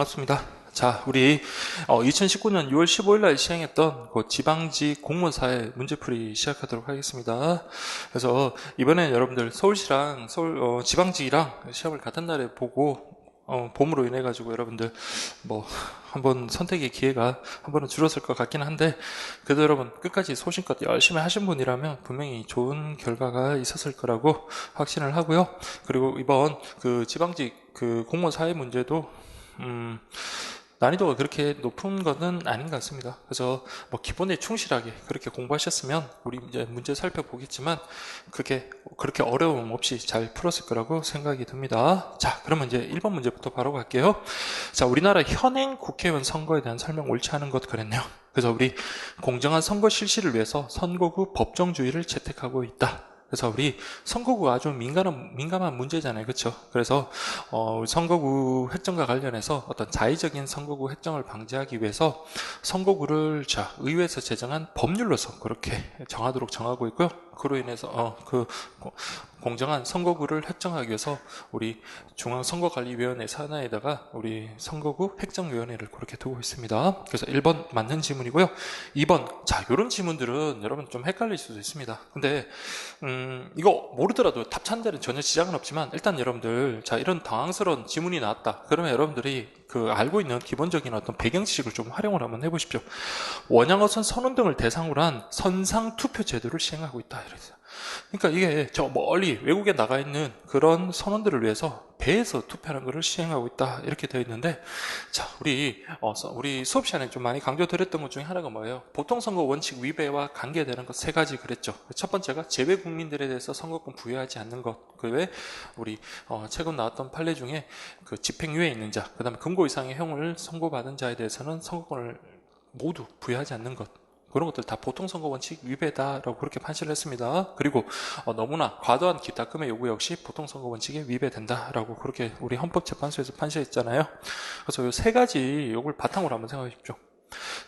반갑습니다. 자, 우리 2019년 6월 15일 날 시행했던 그 지방직 공무원사회 문제풀이 시작하도록 하겠습니다. 그래서 이번엔 여러분들 서울시랑 지방직이랑 시험을 같은 날에 보고 봄으로 인해 가지고 여러분들 뭐 한번 선택의 기회가 한 번은 줄었을 것 같긴 한데, 그래도 여러분 끝까지 소신껏 열심히 하신 분이라면 분명히 좋은 결과가 있었을 거라고 확신을 하고요. 그리고 이번 그 지방직 그 공무원 사회 문제도 난이도가 그렇게 높은 것은 아닌 것 같습니다. 그래서 뭐 기본에 충실하게 그렇게 공부하셨으면 우리 이제 문제 살펴보겠지만 그렇게 어려움 없이 잘 풀었을 거라고 생각이 듭니다. 자, 그러면 이제 1번 문제부터 바로 갈게요. 자, 우리나라 현행 국회의원 선거에 대한 설명 옳지 않은 것 그랬네요. 그래서 우리 공정한 선거 실시를 위해서 선거구 법정주의를 채택하고 있다. 그래서 우리 선거구가 아주 민감한 문제잖아요. 그렇죠? 그래서 선거구 획정과 관련해서 어떤 자의적인 선거구 획정을 방지하기 위해서 선거구를 의회에서 제정한 법률로서 그렇게 정하도록 정하고 있고요. 그로 인해서 공정한 선거구를 획정하기 위해서 우리 중앙선거관리위원회 산하에다가 우리 선거구 획정위원회를 그렇게 두고 있습니다. 그래서 1번 맞는 지문이고요. 2번, 자, 이런 지문들은 여러분 좀 헷갈릴 수도 있습니다. 근데 이거 모르더라도 답 찾는 데는 전혀 지장은 없지만, 일단 여러분들, 자, 이런 당황스러운 지문이 나왔다 그러면 여러분들이 그 알고 있는 기본적인 어떤 배경 지식을 좀 활용을 한번 해보십시오. 원양어선 선원 등을 대상으로 한 선상 투표 제도를 시행하고 있다 이랬어요. 그러니까 이게 저 멀리 외국에 나가 있는 그런 선원들을 위해서 배에서 투표하는 것을 시행하고 있다 이렇게 되어 있는데, 자, 우리 수업 시간에 좀 많이 강조드렸던 것 중에 하나가 뭐예요? 보통선거 원칙 위배와 관계되는 것 세 가지 그랬죠. 첫 번째가 재외 국민들에 대해서 선거권 부여하지 않는 것. 그 외에 우리 최근 나왔던 판례 중에 그 집행유예 있는 자, 그 다음에 금고 이상의 형을 선고받은 자에 대해서는 선거권을 모두 부여하지 않는 것. 그런 것들 다 보통선거 원칙 위배다라고 그렇게 판시를 했습니다. 그리고 너무나 과도한 기탁금의 요구 역시 보통선거 원칙에 위배된다라고 그렇게 우리 헌법재판소에서 판시했잖아요. 그래서 이 세 가지 요걸 바탕으로 한번 생각해 보십시오.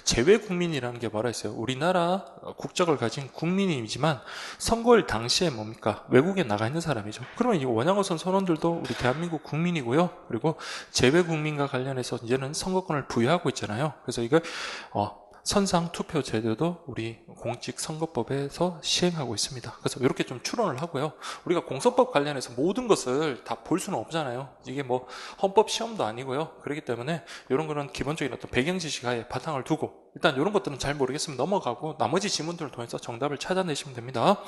재외국민이라는 게 뭐라 했어요? 우리나라 국적을 가진 국민이지만 선거일 당시에 뭡니까? 외국에 나가 있는 사람이죠. 그러면 이 원양어선 선원들도 우리 대한민국 국민이고요. 그리고 재외국민과 관련해서 이제는 선거권을 부여하고 있잖아요. 그래서 이걸 선상 투표 제도도 우리 공직선거법에서 시행하고 있습니다. 그래서 이렇게 좀 추론을 하고요. 우리가 공선법 관련해서 모든 것을 다 볼 수는 없잖아요. 이게 뭐 헌법 시험도 아니고요. 그렇기 때문에 이런 거는 기본적인 어떤 배경 지식하에 바탕을 두고, 일단 이런 것들은 잘 모르겠으면 넘어가고 나머지 지문들을 통해서 정답을 찾아내시면 됩니다.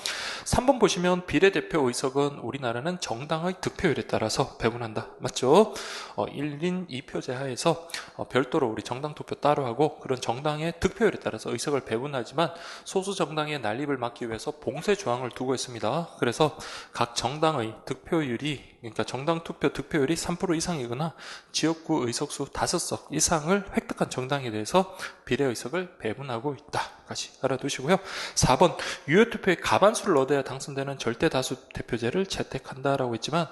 3번 보시면 비례대표 의석은 우리나라는 정당의 득표율에 따라서 배분한다. 맞죠? 1인 2표제 하에서 별도로 우리 정당 투표 따로 하고, 그런 정당의 득표율에 따라서 의석을 배분하지만 소수 정당의 난립을 막기 위해서 봉쇄 조항을 두고 있습니다. 그래서 각 정당의 득표율이, 그러니까 정당 투표 득표율이 3% 이상이거나 지역구 의석수 5석 이상을 획득한 정당에 대해서 비례의석을 배분하고 있다까지 알아두시고요. 4번, 유효투표의 가반수를 얻어야 당선되는 절대다수 대표제를 채택한다라고 했지만,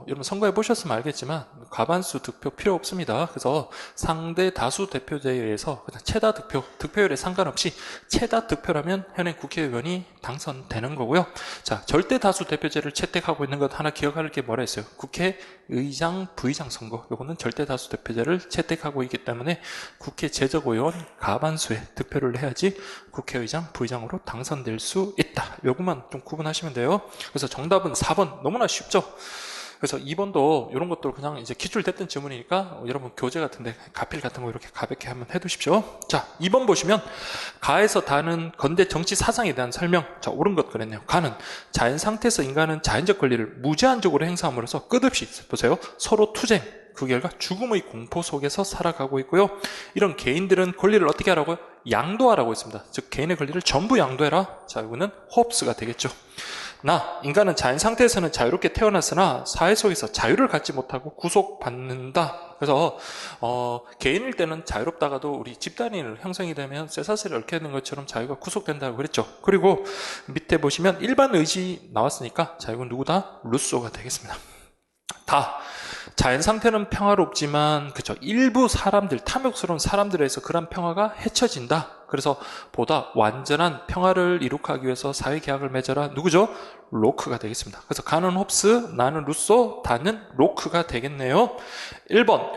여러분 선거해 보셨으면 알겠지만 가반수 득표 필요 없습니다. 그래서 상대 다수 대표제에 의해서 그냥 최다 득표율에 상관없이 최다 득표라면 현행 국회의원이 당선되는 거고요. 자, 절대다수 대표제를 채택하고 있는 것 하나 기억할 게 뭐라 했어요? 국회의장, 부의장 선거. 요거는 절대다수 대표제를 채택하고 있기 때문에 국회 제적의원 가반수의 득표를 해야지 국회의장, 부의장으로 당선될 수 있다. 요것만 좀 구분하시면 돼요. 그래서 정답은 4번. 너무나 쉽죠? 그래서 2번도 이런 것도 그냥 이제 기출됐던 지문이니까 여러분 교재 같은데 가필 같은 거 이렇게 가볍게 한번 해두십시오. 자, 2번 보시면 가에서 다는 건대 정치 사상에 대한 설명. 자, 옳은 것 그랬네요. 가는 자연 상태에서 인간은 자연적 권리를 무제한적으로 행사함으로써 끝없이, 보세요, 서로 투쟁, 그 결과 죽음의 공포 속에서 살아가고 있고요. 이런 개인들은 권리를 어떻게 하라고요? 양도하라고 했습니다. 즉 개인의 권리를 전부 양도해라. 자, 이거는 호흡스가 되겠죠. 인간은 자연 상태에서는 자유롭게 태어났으나 사회 속에서 자유를 갖지 못하고 구속받는다. 그래서 개인일 때는 자유롭다가도 우리 집단이 형성이 되면 쇠사슬을 얽혀 있는 것처럼 자유가 구속된다고 그랬죠. 그리고 밑에 보시면 일반 의지 나왔으니까 자, 이건 누구다? 루소가 되겠습니다. 자연 상태는 평화롭지만, 그쵸, 일부 사람들, 탐욕스러운 사람들에서 그런 평화가 해쳐진다. 그래서 보다 완전한 평화를 이룩하기 위해서 사회계약을 맺어라. 누구죠? 로크가 되겠습니다. 그래서 가는 홉스, 나는 루소, 다는 로크가 되겠네요. 1번,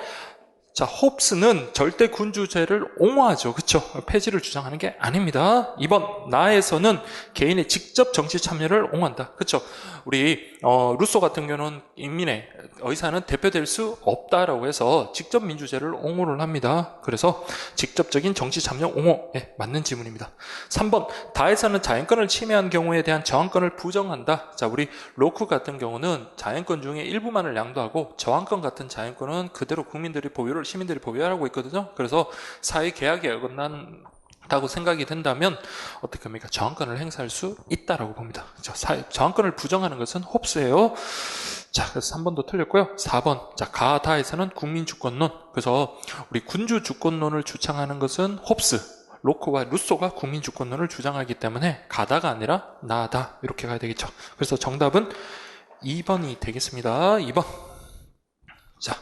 자, 홉스는 절대 군주제를 옹호하죠. 그쵸? 폐지를 주장하는 게 아닙니다. 2번, 나에서는 개인의 직접 정치 참여를 옹호한다. 그쵸? 우리 루소 같은 경우는 인민의 의사는 대표될 수 없다라고 해서 직접 민주제를 옹호를 합니다. 그래서 직접적인 정치 참여 옹호에 맞는 지문입니다. 3번, 다에서는 자연권을 침해한 경우에 대한 저항권을 부정한다. 자, 우리 로크 같은 경우는 자연권 중에 일부만을 양도하고 저항권 같은 자연권은 그대로 국민들이 보유를 시민들이 보유하고 있거든요. 그래서 사회 계약에 어긋난다고 생각이 된다면 어떻게 합니까? 저항권을 행사할 수 있다라고 봅니다. 저항권을 부정하는 것은 홉스예요. 자, 그래서 3번도 틀렸고요. 4번. 자, 가다에서는 국민주권론. 그래서 우리 군주주권론을 주창하는 것은 홉스. 로크와 루소가 국민주권론을 주장하기 때문에 가다가 아니라 나다. 이렇게 가야 되겠죠. 그래서 정답은 2번이 되겠습니다. 2번. 자,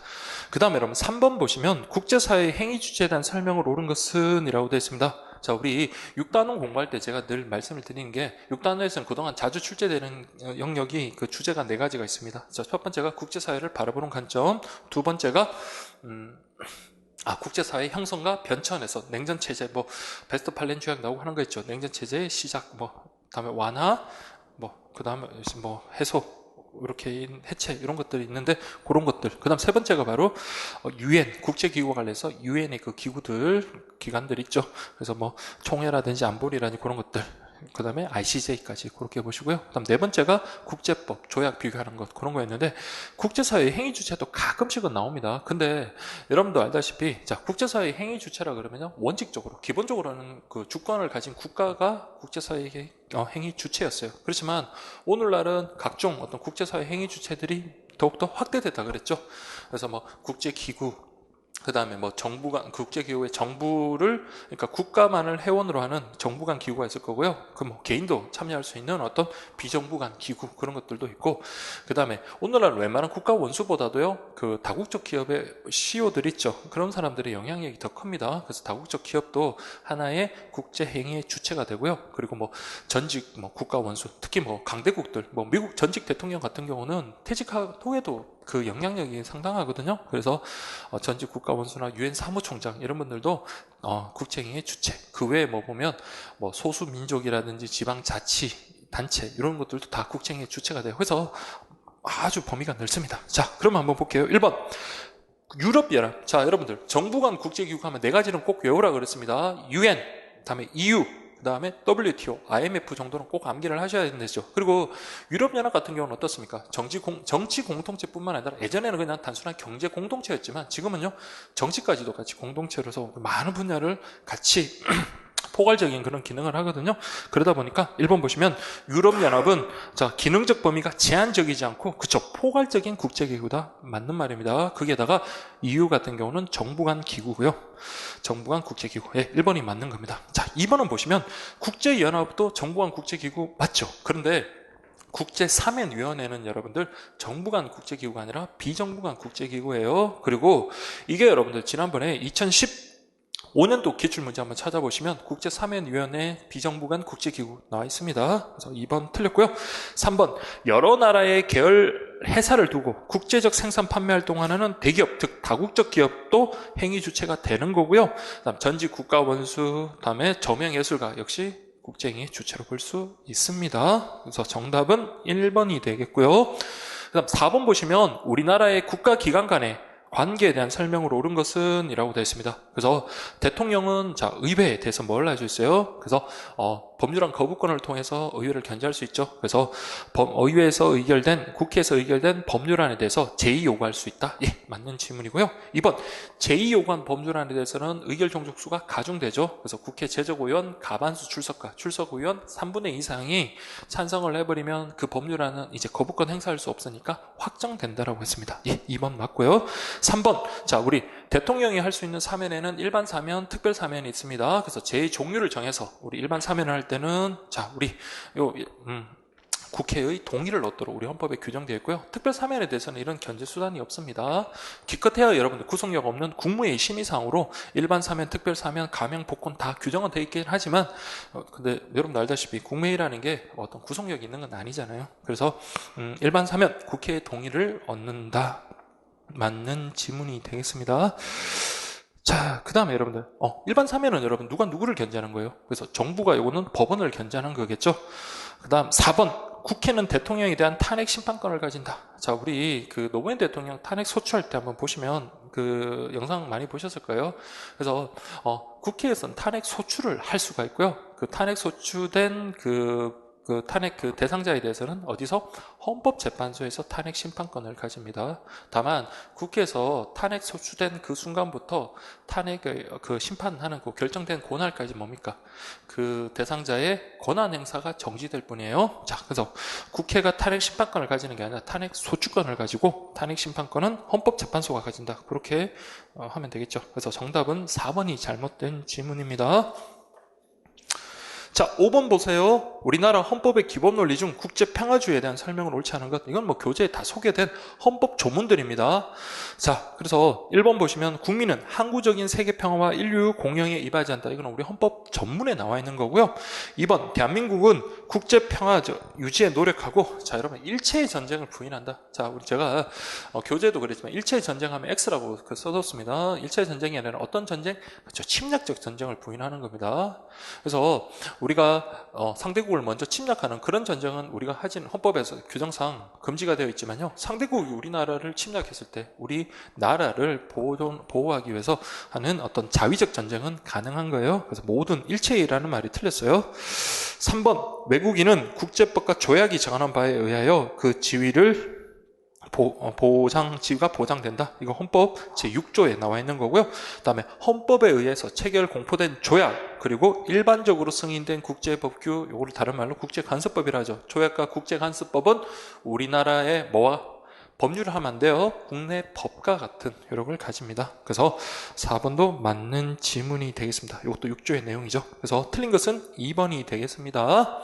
그 다음에 여러분 3번 보시면 국제사회 행위주체에 대한 설명을 옳은 것은 이라고 되어 있습니다. 자, 우리 6단원 공부할 때 제가 늘 말씀을 드리는 게 6단원에서는 그동안 자주 출제되는 영역이 그 주제가 4가지가 있습니다. 자, 첫 번째가 국제사회를 바라보는 관점, 두 번째가 국제사회 형성과 변천에서 냉전체제, 베스트팔렌 조약 나오고 하는 거 있죠. 냉전체제의 시작, 그다음에 완화, 그다음에 해소, 이렇게 해체 이런 것들이 있는데 그런 것들. 그다음 세 번째가 바로 UN 국제기구와 관련해서 UN의 그 기관들 있죠. 그래서 총회라든지 안보리라든지 그런 것들. 그 다음에 ICJ까지 그렇게 보시고요. 그 다음 네 번째가 국제법, 조약 비교하는 것, 그런 거였는데, 국제사회 행위 주체도 가끔씩은 나옵니다. 근데 여러분도 알다시피, 자, 국제사회 행위 주체라 그러면요, 원칙적으로, 기본적으로는 그 주권을 가진 국가가 국제사회 행위 주체였어요. 그렇지만 오늘날은 각종 어떤 국제사회 행위 주체들이 더욱더 확대됐다 그랬죠. 그래서 국제기구, 그 다음에 정부 간, 국제기구의 정부를, 그러니까 국가만을 회원으로 하는 정부 간 기구가 있을 거고요. 개인도 참여할 수 있는 어떤 비정부 간 기구, 그런 것들도 있고, 그 다음에 오늘날 웬만한 국가 원수보다도요, 그 다국적 기업의 CEO들 있죠. 그런 사람들의 영향력이 더 큽니다. 그래서 다국적 기업도 하나의 국제 행위의 주체가 되고요. 그리고 전직 국가 원수, 특히 강대국들, 미국 전직 대통령 같은 경우는 퇴직하고도 그 영향력이 상당하거든요. 그래서 전직 국가 원수나 유엔 사무총장 이런 분들도 국제행위의 주체. 그 외에 보면 소수 민족이라든지 지방자치 단체 이런 것들도 다 국제행위의 주체가 돼요. 그래서 아주 범위가 넓습니다. 자, 그럼 한번 볼게요. 1번 유럽연합. 자, 여러분들 정부 간 국제기구 하면 4가지는 꼭 외우라 그랬습니다. UN, 다음에 EU, 그 다음에 WTO, IMF 정도는 꼭 암기를 하셔야 되죠. 그리고 유럽연합 같은 경우는 어떻습니까? 정치 공동체뿐만 아니라 예전에는 그냥 단순한 경제 공동체였지만 지금은요, 정치까지도 같이 공동체로서 많은 분야를 같이 포괄적인 그런 기능을 하거든요. 그러다 보니까 1번 보시면 유럽연합은 기능적 범위가 제한적이지 않고 포괄적인 국제기구다. 맞는 말입니다. 거기에다가 EU 같은 경우는 정부 간 기구고요. 정부 간 국제기구. 1번이 맞는 겁니다. 자, 2번은 보시면 국제연합도 정부 간 국제기구 맞죠? 그런데 국제사면위원회는 여러분들 정부 간 국제기구가 아니라 비정부 간 국제기구예요. 그리고 이게 여러분들 지난번에 2015년도 기출문제 한번 찾아보시면 국제사면위원회 비정부 간 국제기구 나와 있습니다. 그래서 2번 틀렸고요. 3번 여러 나라의 계열 회사를 두고 국제적 생산 판매 활동하는 대기업, 즉 다국적 기업도 행위 주체가 되는 거고요. 그다음 전직 국가 원수, 다음에 저명예술가 역시 국제행위 주체로 볼 수 있습니다. 그래서 정답은 1번이 되겠고요. 그 다음 4번 보시면 우리나라의 국가기관 간의 관계에 대한 설명을 옳은 것은 이라고 되어 있습니다. 그래서 대통령은 의회에 대해서 뭘 할 수 있어요? 그래서 법률안 거부권을 통해서 의회를 견제할 수 있죠. 그래서 의회에서 국회에서 의결된 법률안에 대해서 제의 요구할 수 있다. 예, 맞는 질문이고요. 2번 제의 요구한 법률안에 대해서는 의결 종족수가 가중되죠. 그래서 국회 제적의원 가반수 출석 의원 3분의 2 이상이 찬성을 해버리면 그 법률안은 이제 거부권 행사할 수 없으니까 확정된다라고 했습니다. 예, 2번 맞고요. 3번 우리 대통령이 할 수 있는 사면에는 일반 사면, 특별 사면이 있습니다. 그래서 제의 종류를 정해서 우리 일반 사면을 할 때는 우리 국회의 동의를 얻도록 우리 헌법에 규정되어 있고요. 특별 사면에 대해서는 이런 견제 수단이 없습니다. 기껏해야 여러분들 구속력 없는 국무회의 심의상으로 일반 사면, 특별 사면, 감형, 복권 다 규정은 되어 있긴 하지만 근데 여러분들 알다시피 국무회의라는 게 어떤 구속력이 있는 건 아니잖아요. 그래서 일반 사면 국회의 동의를 얻는다. 맞는 지문이 되겠습니다. 자, 그 다음에 여러분들, 일반 사면은 여러분 누가 누구를 견제하는 거예요? 그래서 정부가 이거는 법원을 견제하는 거겠죠? 그 다음 4번, 국회는 대통령에 대한 탄핵 심판권을 가진다. 자, 우리 그 노무현 대통령 탄핵 소추할 때 한번 보시면 그 영상 많이 보셨을 거예요. 그래서 국회에서는 탄핵 소추를 할 수가 있고요. 그 탄핵 소추된 그 탄핵 그 대상자에 대해서는 어디서 헌법재판소에서 탄핵 심판권을 가집니다. 다만 국회에서 탄핵 소추된 그 순간부터 탄핵을 그 심판하는 그 결정된 그날까지 뭡니까? 그 대상자의 권한 행사가 정지될 뿐이에요. 자, 그래서 국회가 탄핵 심판권을 가지는 게 아니라 탄핵 소추권을 가지고 탄핵 심판권은 헌법재판소가 가진다. 그렇게 하면 되겠죠. 그래서 정답은 4번이 잘못된 지문입니다. 자, 5번 보세요. 우리나라 헌법의 기본 논리 중 국제평화주의에 대한 설명을 옳지 않은 것. 이건 뭐 교재에 다 소개된 헌법 조문들입니다. 자, 그래서 1번 보시면 국민은 항구적인 세계평화와 인류 공영에 이바지 한다. 이건 우리 헌법 전문에 나와 있는 거고요. 2번, 대한민국은 국제평화 유지에 노력하고, 자, 여러분, 일체의 전쟁을 부인한다. 자, 우리 제가 교재도 그랬지만 일체의 전쟁하면 X라고 써뒀습니다. 일체의 전쟁이 아니라 어떤 전쟁? 그렇죠. 침략적 전쟁을 부인하는 겁니다. 그래서 우리가 상대국을 먼저 침략하는 그런 전쟁은 우리가 하진 헌법에서 규정상 금지가 되어 있지만요. 상대국이 우리나라를 침략했을 때 우리 나라를 보호하기 위해서 하는 어떤 자위적 전쟁은 가능한 거예요. 그래서 모든 일체이라는 말이 틀렸어요. 3번, 외국인은 국제법과 조약이 정하는 바에 의하여 그 지위를 지위가 보장된다. 이거 헌법 제6조에 나와 있는 거고요. 그 다음에 헌법에 의해서 체결 공포된 조약, 그리고 일반적으로 승인된 국제법규, 요거를 다른 말로 국제간섭법이라 하죠. 조약과 국제간섭법은 우리나라의 뭐와 법률을 하면 안 돼요. 국내 법과 같은 효력을 가집니다. 그래서 4번도 맞는 지문이 되겠습니다. 이것도 6조의 내용이죠. 그래서 틀린 것은 2번이 되겠습니다.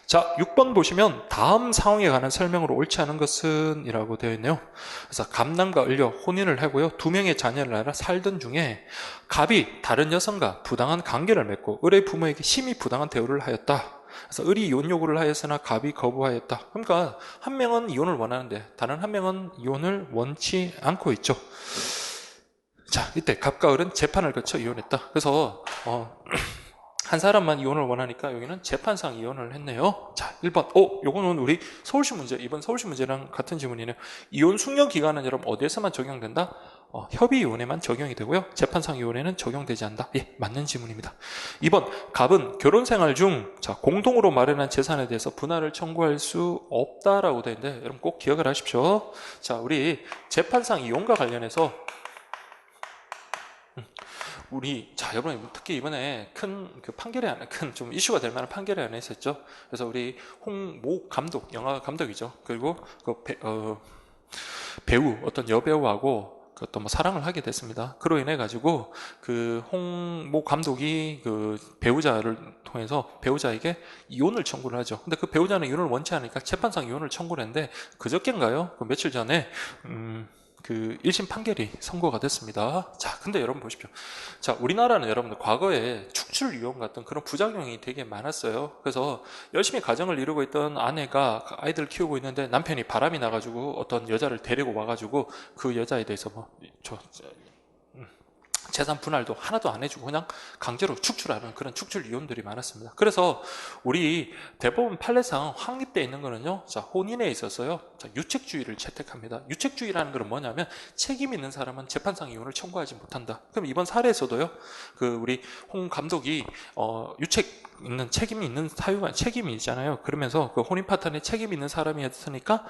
자, 6번 보시면 다음 상황에 관한 설명으로 옳지 않은 것은 이라고 되어 있네요. 그래서 감남과 을려 혼인을 하고요. 2명의 자녀를 낳아 살던 중에 갑이 다른 여성과 부당한 관계를 맺고 을의 부모에게 심히 부당한 대우를 하였다. 그래서 을이 이혼 요구를 하였으나 갑이 거부하였다. 그러니까 한 명은 이혼을 원하는데 다른 한 명은 이혼을 원치 않고 있죠. 자, 이때 갑과 을은 재판을 거쳐 이혼했다. 그래서 한 사람만 이혼을 원하니까 여기는 재판상 이혼을 했네요. 자, 1번. 요거는 우리 서울시 문제, 이번 서울시 문제랑 같은 지문이네요. 이혼 숙려 기간은 여러분 어디에서만 적용된다? 협의 이혼에만 적용이 되고요. 재판상 이혼에는 적용되지 않는다. 예, 맞는 지문입니다. 2번. 갑은 결혼 생활 중 공동으로 마련한 재산에 대해서 분할을 청구할 수 없다라고 되어 있는데 여러분 꼭 기억을 하십시오. 자, 우리 재판상 이혼과 관련해서 여러분, 특히 이번에 큰 좀 이슈가 될 만한 판결이 하나 있었죠. 그래서 우리 홍모 감독, 영화 감독이죠. 그리고 배우, 어떤 여배우하고 어떤 뭐 사랑을 하게 됐습니다. 그로 인해 가지고 그 홍모 감독이 그 배우자를 통해서 배우자에게 이혼을 청구를 하죠. 근데 그 배우자는 이혼을 원치 않으니까 재판상 이혼을 청구를 했는데 그저께인가요? 그 며칠 전에 그 1심 판결이 선고가 됐습니다. 자, 근데 여러분 보십시오. 자, 우리나라는 여러분들 과거에 축출 이혼 같은 그런 부작용이 되게 많았어요. 그래서 열심히 가정을 이루고 있던 아내가 아이들을 키우고 있는데 남편이 바람이 나가지고 어떤 여자를 데리고 와가지고 그 여자에 대해서 재산 분할도 하나도 안 해주고 그냥 강제로 축출하는 그런 축출 이혼들이 많았습니다. 그래서 우리 대법원 판례상 확립되어 있는 거는요, 자, 혼인에 있어서요, 자, 유책주의를 채택합니다. 유책주의라는 것은 뭐냐면 책임 있는 사람은 재판상 이혼을 청구하지 못한다. 그럼 이번 사례에서도요, 그 우리 홍 감독이 책임 있는 사유가 책임이 있잖아요. 그러면서 그 혼인 파탄에 책임 있는 사람이었으니까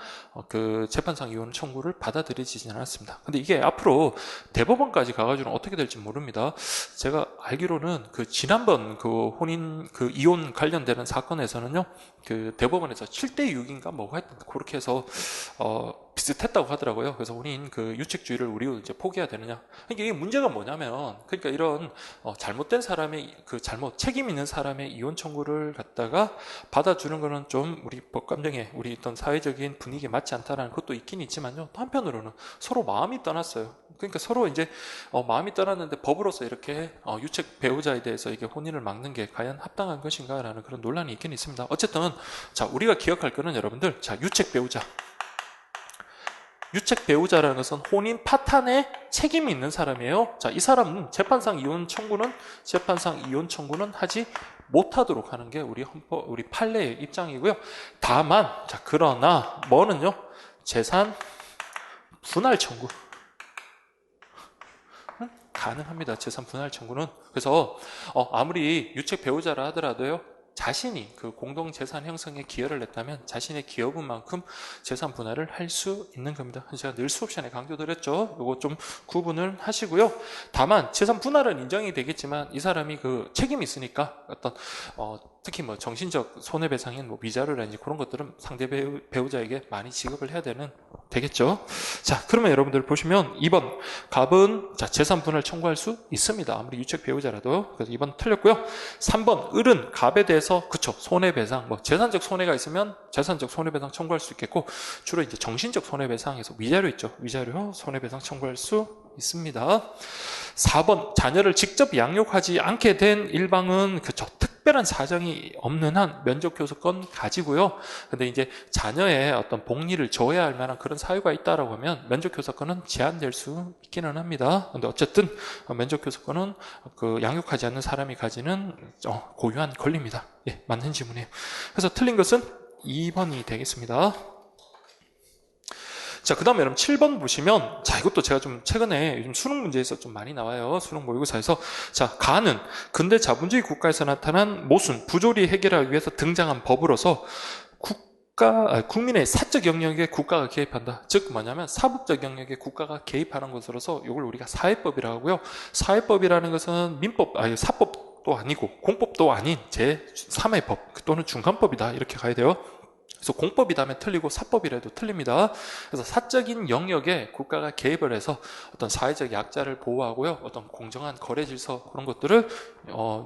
그 재판상 이혼 청구를 받아들여지지 않았습니다. 근데 이게 앞으로 대법원까지 가가지고는 어떻게 될지 모릅니다. 제가 알기로는 그 지난번 그 이혼 관련되는 사건에서는요, 그 대법원에서 7대6인가 뭐가 했던 그렇게 해서 비슷했다고 하더라고요. 그래서 혼인 그 유책주의를 우리도 이제 포기해야 되느냐. 그러니까 이게 문제가 뭐냐면, 그러니까 이런 잘못된 사람의 책임 있는 사람의 이혼 청구를 갖다가 받아주는 거는 좀 우리 법감정에 우리 어떤 사회적인 분위기에 맞지 않다라는 것도 있긴 있지만요. 또 한편으로는 서로 마음이 떠났어요. 그러니까 서로 이제 마음이 떠났는데 법으로서 이렇게 유책 배우자에 대해서 이게 혼인을 막는 게 과연 합당한 것인가라는 그런 논란이 있긴 있습니다. 어쨌든 자, 우리가 기억할 거는 여러분들, 자, 유책 배우자. 유책 배우자라는 것은 혼인 파탄에 책임이 있는 사람이에요. 자, 이 사람은 재판상 이혼 청구는 하지 못하도록 하는 게 우리 판례의 입장이고요. 다만, 자, 그러나 뭐는요? 재산 분할 청구. 가능합니다. 재산 분할 청구는. 그래서 아무리 유책 배우자라 하더라도요. 자신이 그 공동 재산 형성에 기여를 했다면 자신의 기여분만큼 재산 분할을 할 수 있는 겁니다. 제가 늘 수업 시간에 강조드렸죠. 이거 좀 구분을 하시고요. 다만 재산 분할은 인정이 되겠지만 이 사람이 그 책임이 있으니까 어떤 특히 뭐 정신적 손해배상인 뭐 위자료라든지 그런 것들은 상대 배우자에게 많이 지급을 해야 되겠죠. 자, 그러면 여러분들 보시면 2번 갑은 자, 재산 분할 청구할 수 있습니다. 아무리 유책 배우자라도. 그래서 2번 틀렸고요. 3번 을은 갑에 대해서 그쵸, 손해배상, 뭐 재산적 손해가 있으면 재산적 손해배상 청구할 수 있겠고 주로 이제 정신적 손해배상에서 위자료 있죠. 위자료 손해배상 청구할 수 있습니다. 4번 자녀를 직접 양육하지 않게 된 일방은 그쵸, 특별한 사정이 없는 한 면접교섭권 가지고요. 근데 이제 자녀의 어떤 복리를 줘야 할 만한 그런 사유가 있다라고 하면 면접교섭권은 제한될 수 있기는 합니다. 근데 어쨌든 면접교섭권은 그 양육하지 않는 사람이 가지는 고유한 권리입니다. 예, 맞는 질문이에요. 그래서 틀린 것은 2번이 되겠습니다. 자, 그 다음에 여러분 7번 보시면, 자, 이것도 제가 좀 최근에 요즘 수능 문제에서 좀 많이 나와요. 수능 모의고사에서. 자, 가는 근대 자본주의 국가에서 나타난 모순, 부조리 해결하기 위해서 등장한 법으로서 국민의 사적 영역에 국가가 개입한다. 즉 뭐냐면 사법적 영역에 국가가 개입하는 것으로서 이걸 우리가 사회법이라고 하고요. 사회법이라는 것은 사법도 아니고 공법도 아닌 제3의 법 또는 중간법이다. 이렇게 가야 돼요. 그래서 공법이라면 틀리고 사법이라도 틀립니다. 그래서 사적인 영역에 국가가 개입을 해서 어떤 사회적 약자를 보호하고요. 어떤 공정한 거래 질서 그런 것들을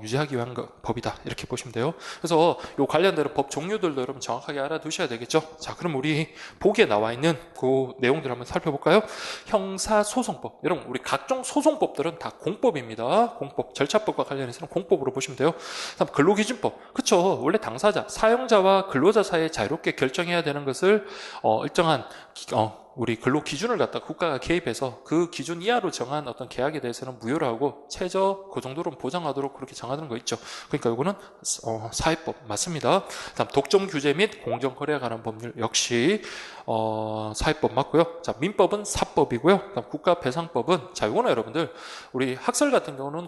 유지하기 위한 법이다. 이렇게 보시면 돼요. 그래서 이 관련된 법 종류들도 여러분 정확하게 알아두셔야 되겠죠. 자, 그럼 우리 보기에 나와 있는 그 내용들 한번 살펴볼까요? 형사소송법. 여러분 우리 각종 소송법들은 다 공법입니다. 공법, 절차법과 관련해서는 공법으로 보시면 돼요. 다음 근로기준법. 그렇죠. 원래 당사자, 사용자와 근로자 사이에 자유롭게 결정해야 되는 것을 일정한 우리 근로 기준을 갖다 국가가 개입해서 그 기준 이하로 정한 어떤 계약에 대해서는 무효로 하고 최저 그 정도로 보장하도록 그렇게 정하는 거 있죠. 그러니까 이거는 사회법 맞습니다. 다음 독점 규제 및 공정 거래에 관한 법률 역시 사회법 맞고요. 자, 민법은 사법이고요. 다음 국가배상법은 자, 이거는 여러분들 우리 학설 같은 경우는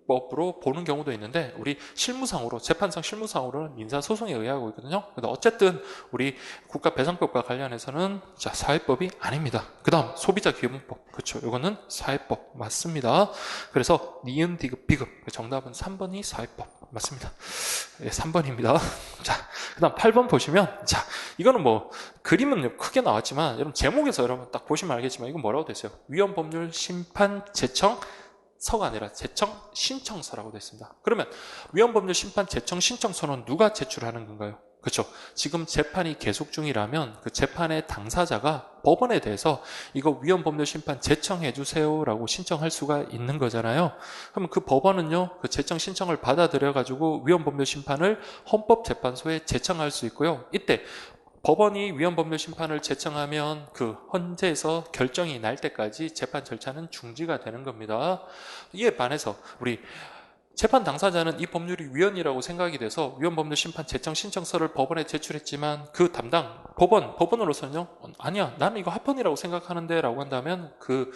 법으로 보는 경우도 있는데 우리 실무상으로 재판상 실무상으로는 민사소송에 의하고 있거든요. 근데 어쨌든 우리 국가배상법과 관련해서는 자, 사회법이 아닙니다. 그 다음 소비자기본법 그렇죠. 이거는 사회법 맞습니다. 그래서 니은 디귿 비급 정답은 3번이 사회법 맞습니다. 예, 3번입니다. 자, 그 다음 8번 보시면 자, 이거는 뭐 그림은 크게 나왔지만 여러분 제목에서 여러분 딱 보시면 알겠지만 이건 뭐라고 됐어요? 위헌법률 심판 제청 서가 아니라 제청 신청서라고 되어 있습니다. 그러면 위헌법률 심판 제청 신청서는 누가 제출하는 건가요? 그렇죠. 지금 재판이 계속 중이라면 그 재판의 당사자가 법원에 대해서 이거 위헌법률 심판 제청해 주세요라고 신청할 수가 있는 거잖아요. 그러면 그 법원은요, 그 제청 신청을 받아들여 가지고 위헌법률 심판을 헌법재판소에 제청할 수 있고요. 이때 법원이 위헌법률 심판을 제청하면 그 헌재에서 결정이 날 때까지 재판 절차는 중지가 되는 겁니다. 이에 반해서 우리 재판 당사자는 이 법률이 위헌이라고 생각이 돼서 위헌법률 심판 제청 신청서를 법원에 제출했지만 그 담당 법원으로서는요, 아니야, 나는 이거 합헌이라고 생각하는데 라고 한다면 그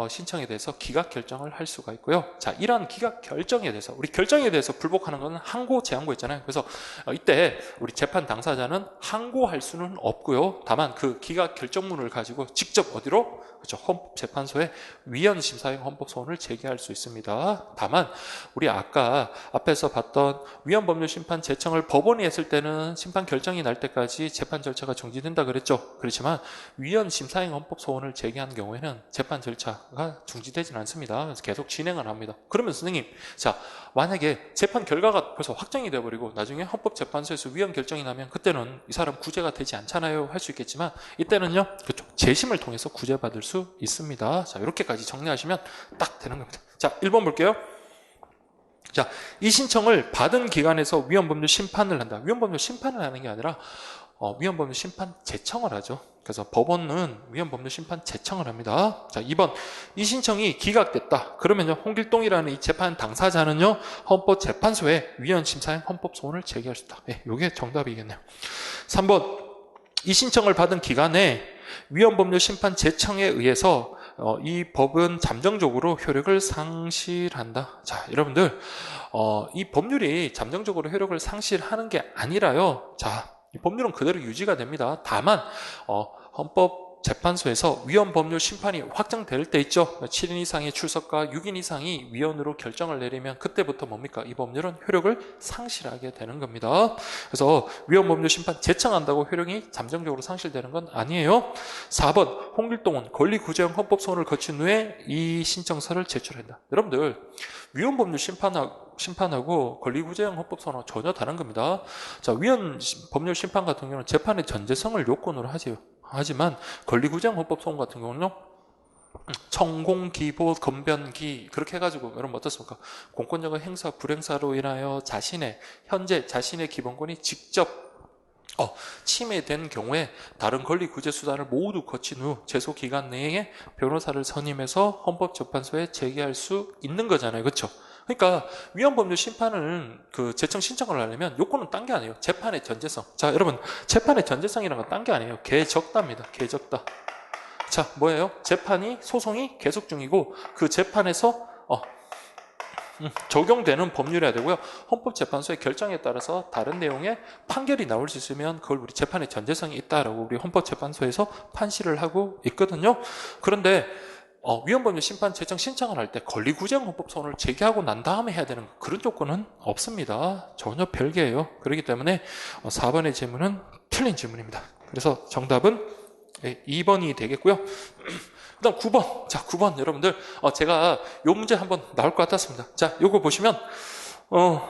신청에 대해서 기각 결정을 할 수가 있고요. 자, 이러한 기각 결정에 대해서 우리 결정에 대해서 불복하는 것은 항고, 재항고 있잖아요. 그래서 이때 우리 재판 당사자는 항고할 수는 없고요. 다만 그 기각 결정문을 가지고 직접 어디로? 그렇죠. 헌법재판소에 위헌 심사형 헌법소원을 제기할 수 있습니다. 다만 우리 아까 앞에서 봤던 위헌법률 심판 제청을 법원이 했을 때는 심판 결정이 날 때까지 재판 절차가 정지된다 그랬죠. 그렇지만 위헌 심사형 헌법소원을 제기한 경우에는 재판 절차가 중지되진 않습니다. 그래서 계속 진행을 합니다. 그러면 선생님, 자, 만약에 재판 결과가 벌써 확정이 되어버리고 나중에 헌법재판소에서 위헌 결정이 나면 그때는 이 사람 구제가 되지 않잖아요 할 수 있겠지만 이때는요, 그렇죠. 재심을 통해서 구제받을 수 있습니다. 자, 이렇게까지 정리하시면 딱 되는 겁니다. 자, 1번 볼게요. 자, 이 신청을 받은 기관에서 위헌법률 심판을 한다. 위헌법률 심판을 하는 게 아니라 위헌법률 심판 제청을 하죠. 그래서 법원은 위헌법률 심판 제청을 합니다. 자, 2번. 이 신청이 기각됐다. 그러면요, 홍길동이라는 이 재판 당사자는요, 헌법재판소에 위헌심사형 헌법소원을 제기할 수 있다. 예, 이게 정답이겠네요. 3번. 이 신청을 받은 기간에 위헌법률 심판 제청에 의해서 이 법은 잠정적으로 효력을 상실한다. 자, 여러분들, 이 법률이 잠정적으로 효력을 상실하는 게 아니라요. 자, 이 법률은 그대로 유지가 됩니다. 다만 헌법재판소에서 위헌법률 심판이 확정될 때 있죠. 7인 이상의 출석과 6인 이상이 위헌으로 결정을 내리면 그때부터 뭡니까? 이 법률은 효력을 상실하게 되는 겁니다. 그래서 위헌법률 심판 제청한다고 효력이 잠정적으로 상실되는 건 아니에요. 4번. 홍길동은 권리구제형 헌법소원을 거친 후에 이 신청서를 제출한다. 여러분들, 위헌법률 심판하고 권리구제형 헌법소원은 전혀 다른 겁니다. 자, 위헌법률 심판 같은 경우는 재판의 전제성을 요건으로 하지요. 하지만 권리구제형 헌법소원 같은 경우는요, 청공, 기보, 건변기 그렇게 해가지고 여러분 어떻습니까? 공권력의 행사, 불행사로 인하여 현재 자신의 기본권이 직접 침해된 경우에 다른 권리구제 수단을 모두 거친 후 제소 기간 내에 변호사를 선임해서 헌법재판소에 제기할 수 있는 거잖아요. 그렇죠? 그러니까 위헌법률 심판은 그 제청 신청을 하려면 요건은 딴 게 아니에요. 재판의 전제성. 자, 여러분, 재판의 전제성이라는 건 딴 게 아니에요. 개적다입니다. 개적다. 자, 뭐예요? 소송이 계속 중이고 그 재판에서 적용되는 법률이어야 되고요. 헌법재판소의 결정에 따라서 다른 내용의 판결이 나올 수 있으면 그걸 우리 재판의 전제성이 있다라고 우리 헌법재판소에서 판시를 하고 있거든요. 그런데 위헌법률 심판 제청 신청을 할 때 권리구제형 헌법소원을 제기하고 난 다음에 해야 되는 그런 조건은 없습니다. 전혀 별개예요. 그렇기 때문에 4번의 질문은 틀린 질문입니다. 그래서 정답은 2번이 되겠고요. 그 다음 9번. 자, 9번 여러분들, 제가 요 문제 한번 나올 것 같았습니다. 자, 요거 보시면,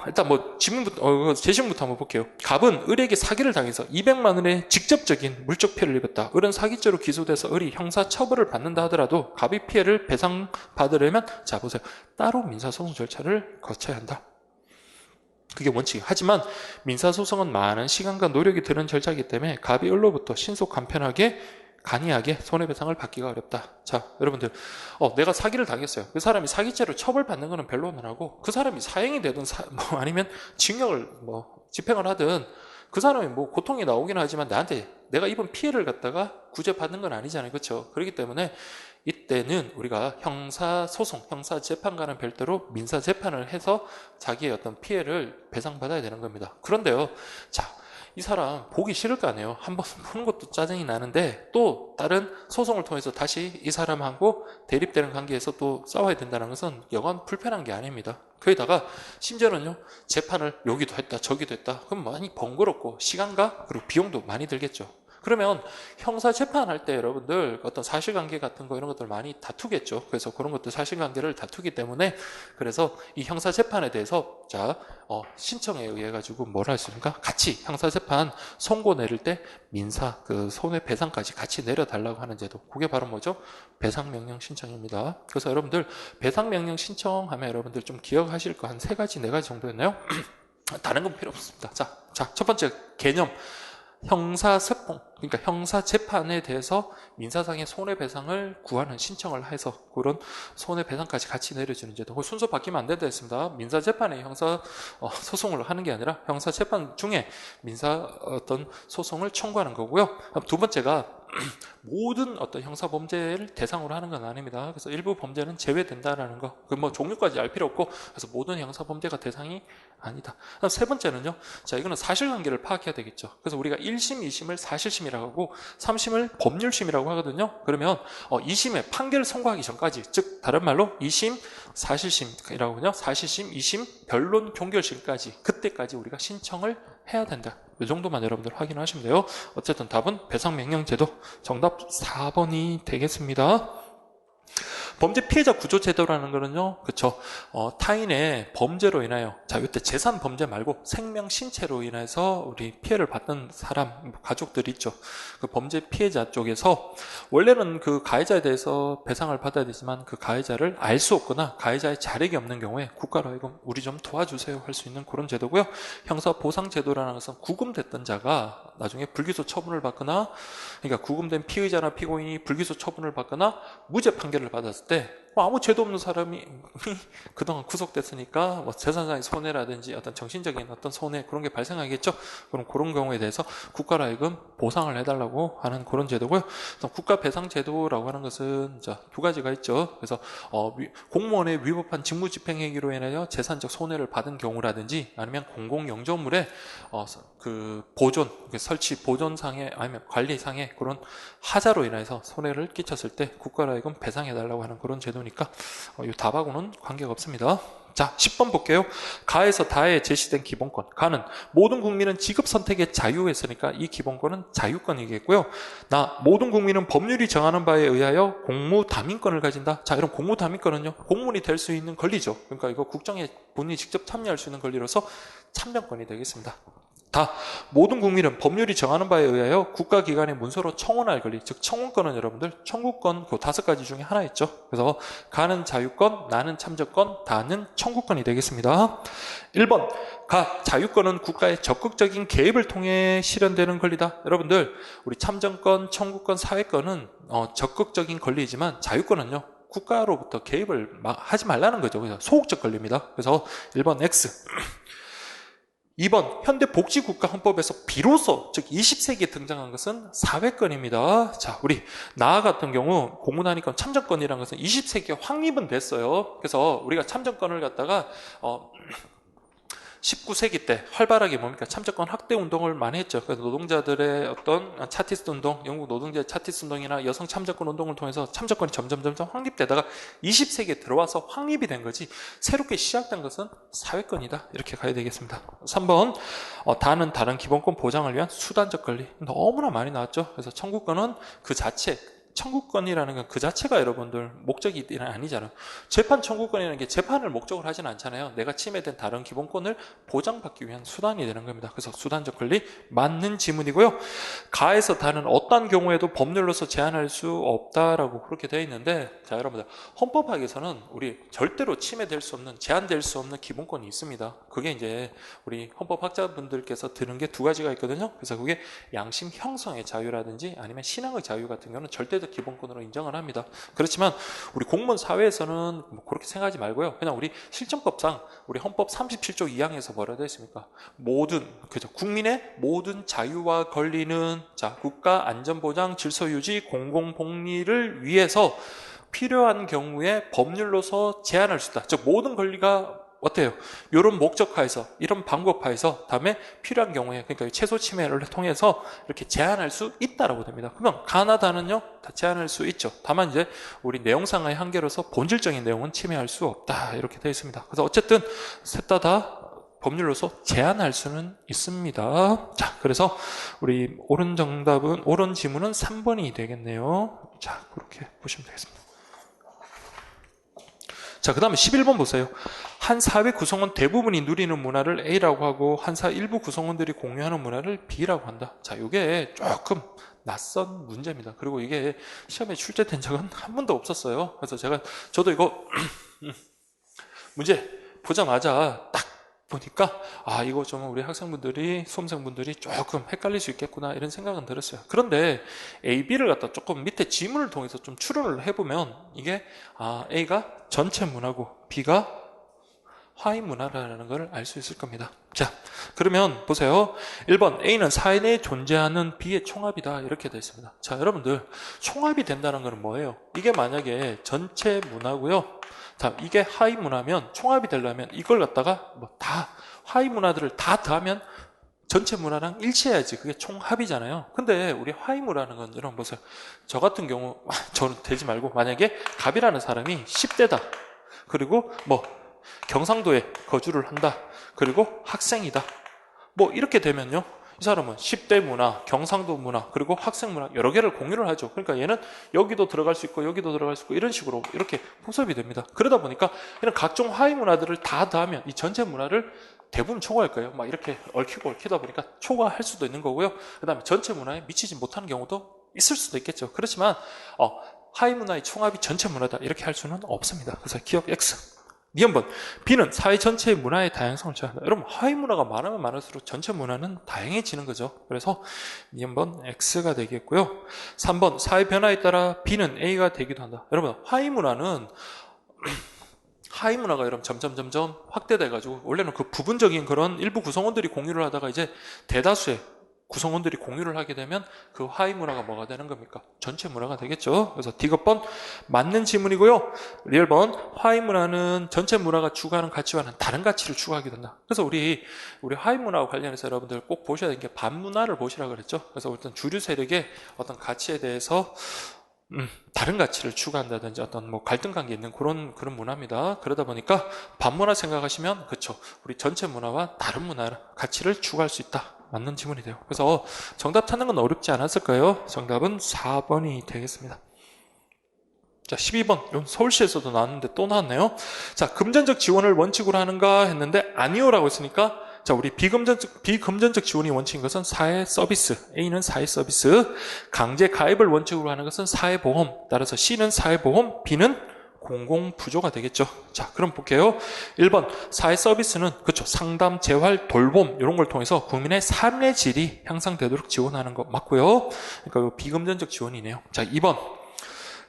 일단 제 질문부터 한번 볼게요. 갑은 을에게 사기를 당해서 200만 원의 직접적인 물적 피해를 입었다. 을은 사기죄로 기소돼서 을이 형사 처벌을 받는다 하더라도 갑이 피해를 배상받으려면, 자, 보세요. 따로 민사소송 절차를 거쳐야 한다. 그게 원칙이에요. 하지만 민사소송은 많은 시간과 노력이 드는 절차이기 때문에 갑이 을로부터 신속 간이하게 손해배상을 받기가 어렵다. 자, 여러분들, 내가 사기를 당했어요. 그 사람이 사기죄로 처벌받는 거는 별로는 하고, 그 사람이 사형이 되든 아니면 징역을 집행을 하든 그 사람이 고통이 나오긴 하지만 나한테 내가 입은 피해를 갖다가 구제받는 건 아니잖아요. 그렇죠? 그렇기 때문에 이때는 우리가 형사소송, 형사재판과는 별도로 민사재판을 해서 자기의 어떤 피해를 배상받아야 되는 겁니다. 그런데요, 자, 이 사람 보기 싫을 거 아니에요. 한번 보는 것도 짜증이 나는데 또 다른 소송을 통해서 다시 이 사람하고 대립되는 관계에서 또 싸워야 된다는 것은 여간 불편한 게 아닙니다. 거기다가 심지어는요, 재판을 여기도 했다 저기도 했다. 그럼 많이 번거롭고 시간과 그리고 비용도 많이 들겠죠. 그러면 형사 재판할 때 여러분들 어떤 사실관계 같은 거 이런 것들 많이 다투겠죠. 그래서 그런 것들 사실관계를 다투기 때문에 그래서 이 형사 재판에 대해서 신청에 의해 가지고 뭘 할 수 있습니까? 같이 형사 재판 선고 내릴 때 민사 그 손해배상까지 같이 내려달라고 하는 제도. 그게 바로 뭐죠? 배상명령 신청입니다. 그래서 여러분들 배상명령 신청하면 여러분들 좀 기억하실 거 한 3가지 4가지 정도였나요? 다른 건 필요 없습니다. 자, 첫 번째 개념. 형사소송, 그러니까 형사재판에 대해서 민사상의 손해배상을 구하는 신청을 해서 그런 손해배상까지 같이 내려주는 제도. 그 순서 바뀌면 안 된다 했습니다. 민사재판에 형사소송을 하는 게 아니라 형사재판 중에 어떤 소송을 청구하는 거고요. 두 번째가 모든 어떤 형사범죄를 대상으로 하는 건 아닙니다. 그래서 일부 범죄는 제외된다라는 거. 종류까지 알 필요 없고, 그래서 모든 형사범죄가 대상이 아니다. 세 번째는요, 자, 이거는 사실관계를 파악해야 되겠죠. 그래서 우리가 1심, 2심을 사실심이라고 하고, 3심을 법률심이라고 하거든요. 그러면 2심에 판결을 선고하기 전까지, 즉 다른 말로 2심, 사실심이라고 하거든요. 사실심, 2심, 변론 종결심까지, 그때까지 우리가 신청을 해야 된다. 이 정도만 여러분들 확인하시면 돼요. 어쨌든 답은 배상명령제도. 정답 4번이 되겠습니다. 범죄 피해자 구조 제도라는 거는요, 그쵸. 타인의 범죄로 인하여, 자, 이때 재산 범죄 말고 생명, 신체로 인해서 우리 피해를 받는 사람, 가족들이 있죠. 그 범죄 피해자 쪽에서 원래는 그 가해자에 대해서 배상을 받아야 되지만 그 가해자를 알 수 없거나 가해자의 자력이 없는 경우에 국가로 하여금 우리 좀 도와주세요 할 수 있는 그런 제도고요. 형사 보상 제도라는 것은 구금됐던 자가 나중에 불기소 처분을 받거나, 그러니까 구금된 피의자나 피고인이 불기소 처분을 받거나 무죄 판결을 받았을 때 아무 죄도 없는 사람이 그동안 구속됐으니까 뭐 재산상의 손해라든지 어떤 정신적인 어떤 손해 그런 게 발생하겠죠. 그럼 그런 경우에 대해서 국가로 하여금 보상을 해달라고 하는 그런 제도고요. 국가 배상 제도라고 하는 것은 두 가지가 있죠. 그래서 공무원의 위법한 직무집행행위로 인하여 재산적 손해를 받은 경우라든지 아니면 공공영조물의 그 보존, 설치 보존상의 아니면 관리상의 그런 하자로 인해서 손해를 끼쳤을 때 국가로 하여금 배상해달라고 하는 그런 제도니까 이 답하고는 관계가 없습니다. 자, 10번 볼게요. 가에서 다에 제시된 기본권. 가는 모든 국민은 직업 선택의 자유가 있으니까 이 기본권은 자유권이겠고요. 모든 국민은 법률이 정하는 바에 의하여 공무담임권을 가진다. 자, 이런 공무담임권은요, 공무원이 될 수 있는 권리죠. 그러니까 이거 국정에 본인이 직접 참여할 수 있는 권리로서 참정권이 되겠습니다. 모든 국민은 법률이 정하는 바에 의하여 국가기관의 문서로 청원할 권리, 즉 청원권은 여러분들 청구권 그 5가지 중에 하나였죠. 그래서 가는 자유권, 나는 참정권, 다는 청구권이 되겠습니다. 1번, 자유권은 국가의 적극적인 개입을 통해 실현되는 권리다. 여러분들 우리 참정권, 청구권, 사회권은 적극적인 권리이지만 자유권은요, 국가로부터 개입을 하지 말라는 거죠. 그래서 소극적 권리입니다. 그래서 1번 X. 2번, 현대복지국가헌법에서 비로소, 즉 20세기에 등장한 것은 사회권입니다. 자, 우리 나 같은 경우 공무단위권 참정권이라는 것은 20세기에 확립은 됐어요. 그래서 우리가 참정권을 갖다가 19세기 때 활발하게 참정권 확대 운동을 많이 했죠. 그래서 노동자들의 어떤 차티스 운동, 영국 노동자의 차티스 운동이나 여성 참정권 운동을 통해서 참정권이 점점 확립되다가 20세기에 들어와서 확립이 된 거지, 새롭게 시작된 것은 사회권이다. 이렇게 가야 되겠습니다. 3번, 다는 다른 기본권 보장을 위한 수단적 권리. 너무나 많이 나왔죠. 그래서 청구권은 그 자체, 청구권이라는 건 그 자체가 여러분들 목적이 아니잖아요. 재판 청구권이라는 게 재판을 목적으로 하진 않잖아요. 내가 침해된 다른 기본권을 보장받기 위한 수단이 되는 겁니다. 그래서 수단적 권리 맞는 지문이고요. 가에서 다는 어떤 경우에도 법률로서 제한할 수 없다라고 그렇게 되어 있는데, 자, 여러분들 헌법학에서는 우리 절대로 침해될 수 없는, 제한될 수 없는 기본권이 있습니다. 그게 이제 우리 헌법학자분들께서 드는 게 2가지가 있거든요. 그래서 그게 양심 형성의 자유라든지 아니면 신앙의 자유 같은 경우는 절대적 기본권으로 인정을 합니다. 그렇지만 우리 공무원 사회에서는 그렇게 생각하지 말고요. 그냥 우리 실정법상 우리 헌법 37조 2항에서 뭐라 되어 있습니까? 국민의 모든 자유와 권리는 국가 안전보장, 질서유지, 공공복리를 위해서 필요한 경우에 법률로서 제한할 수 있다. 즉 모든 권리가 어때요? 이런 목적하에서, 이런 방법하에서 다음에 필요한 경우에, 그러니까 최소 침해를 통해서 이렇게 제한할 수 있다라고 됩니다. 그러면 가나다는요, 다 제한할 수 있죠. 다만 이제 우리 내용상의 한계로서 본질적인 내용은 침해할 수 없다. 이렇게 되어 있습니다. 그래서 어쨌든 셋 다 법률로서 제한할 수는 있습니다. 자, 그래서 우리 옳은 지문은 3번이 되겠네요. 자, 그렇게 보시면 되겠습니다. 자, 그 다음에 11번 보세요. 한 사회 구성원 대부분이 누리는 문화를 A라고 하고 한 사회 일부 구성원들이 공유하는 문화를 B라고 한다. 자, 이게 조금 낯선 문제입니다. 그리고 이게 시험에 출제된 적은 한 번도 없었어요. 그래서 저도 이거 문제 보자마자 딱 보니까 이거 좀 우리 학생분들이, 수험생분들이 조금 헷갈릴 수 있겠구나 이런 생각은 들었어요. 그런데 A, B를 갖다 조금 밑에 지문을 통해서 좀 추론을 해보면 이게 A가 전체 문화고 B가 화인 문화라는 걸 알 수 있을 겁니다. 자, 그러면 보세요. 1번, A는 사회 내에 존재하는 B의 총합이다. 이렇게 되어 있습니다. 자, 여러분들 총합이 된다는 건 뭐예요? 이게 만약에 전체 문화고요. 자, 이게 하위 문화면, 총합이 되려면 이걸 갖다가 다 하위 문화들을 다 더하면 전체 문화랑 일치해야지 그게 총합이잖아요. 근데 우리 하위 문화라는 건 여러분 보세요. 저 같은 경우, 저는 되지 말고 만약에 갑이라는 사람이 10대다. 그리고 경상도에 거주를 한다. 그리고 학생이다. 이렇게 되면요. 이 사람은 10대 문화, 경상도 문화, 그리고 학생 문화 여러 개를 공유를 하죠. 그러니까 얘는 여기도 들어갈 수 있고 여기도 들어갈 수 있고 이런 식으로 이렇게 포섭이 됩니다. 그러다 보니까 이런 각종 하위 문화들을 다 더하면 이 전체 문화를 대부분 초과할 거예요. 막 이렇게 얽히다 보니까 초과할 수도 있는 거고요. 그 다음에 전체 문화에 미치지 못하는 경우도 있을 수도 있겠죠. 그렇지만 하위 문화의 총합이 전체 문화다 이렇게 할 수는 없습니다. 그래서 기억 X. 니은번 B는 사회 전체의 문화의 다양성을 제한한다. 여러분 하위 문화가 많으면 많을수록 전체 문화는 다양해지는 거죠. 그래서 니은번 X가 되겠고요. 3번 사회 변화에 따라 B는 A가 되기도 한다. 여러분 하위 문화가 여러분 점점 확대돼가지고 원래는 그 부분적인 그런 일부 구성원들이 공유를 하다가 이제 대다수의 구성원들이 공유를 하게 되면 그 하위 문화가 뭐가 되는 겁니까? 전체 문화가 되겠죠. 그래서 D급번 맞는 지문이고요. 리얼번 하위 문화는 전체 문화가 추구하는 가치와는 다른 가치를 추구하게 된다. 그래서 우리 하위 문화와 관련해서 여러분들 꼭 보셔야 되는 게 반문화를 보시라고 그랬죠. 그래서 어떤 주류 세력의 어떤 가치에 대해서 다른 가치를 추구한다든지 어떤 뭐 갈등 관계 있는 그런 문화입니다. 그러다 보니까 반문화 생각하시면 그쵸. 우리 전체 문화와 다른 문화 가치를 추구할 수 있다. 맞는 지문이 돼요. 그래서 정답 찾는 건 어렵지 않았을까요? 정답은 4번이 되겠습니다. 자, 12번. 이건 서울시에서도 나왔는데 또 나왔네요. 자, 금전적 지원을 원칙으로 하는가 했는데 아니요라고 했으니까 자, 우리 비금전적 지원이 원칙인 것은 사회 서비스. A는 사회 서비스. 강제 가입을 원칙으로 하는 것은 사회보험. 따라서 C는 사회보험, B는 공공부조가 되겠죠. 자, 그럼 볼게요. 1번 사회 서비스는 그렇죠. 상담, 재활, 돌봄 이런 걸 통해서 국민의 삶의 질이 향상되도록 지원하는 거 맞고요. 그러니까 비금전적 지원이네요. 자, 2번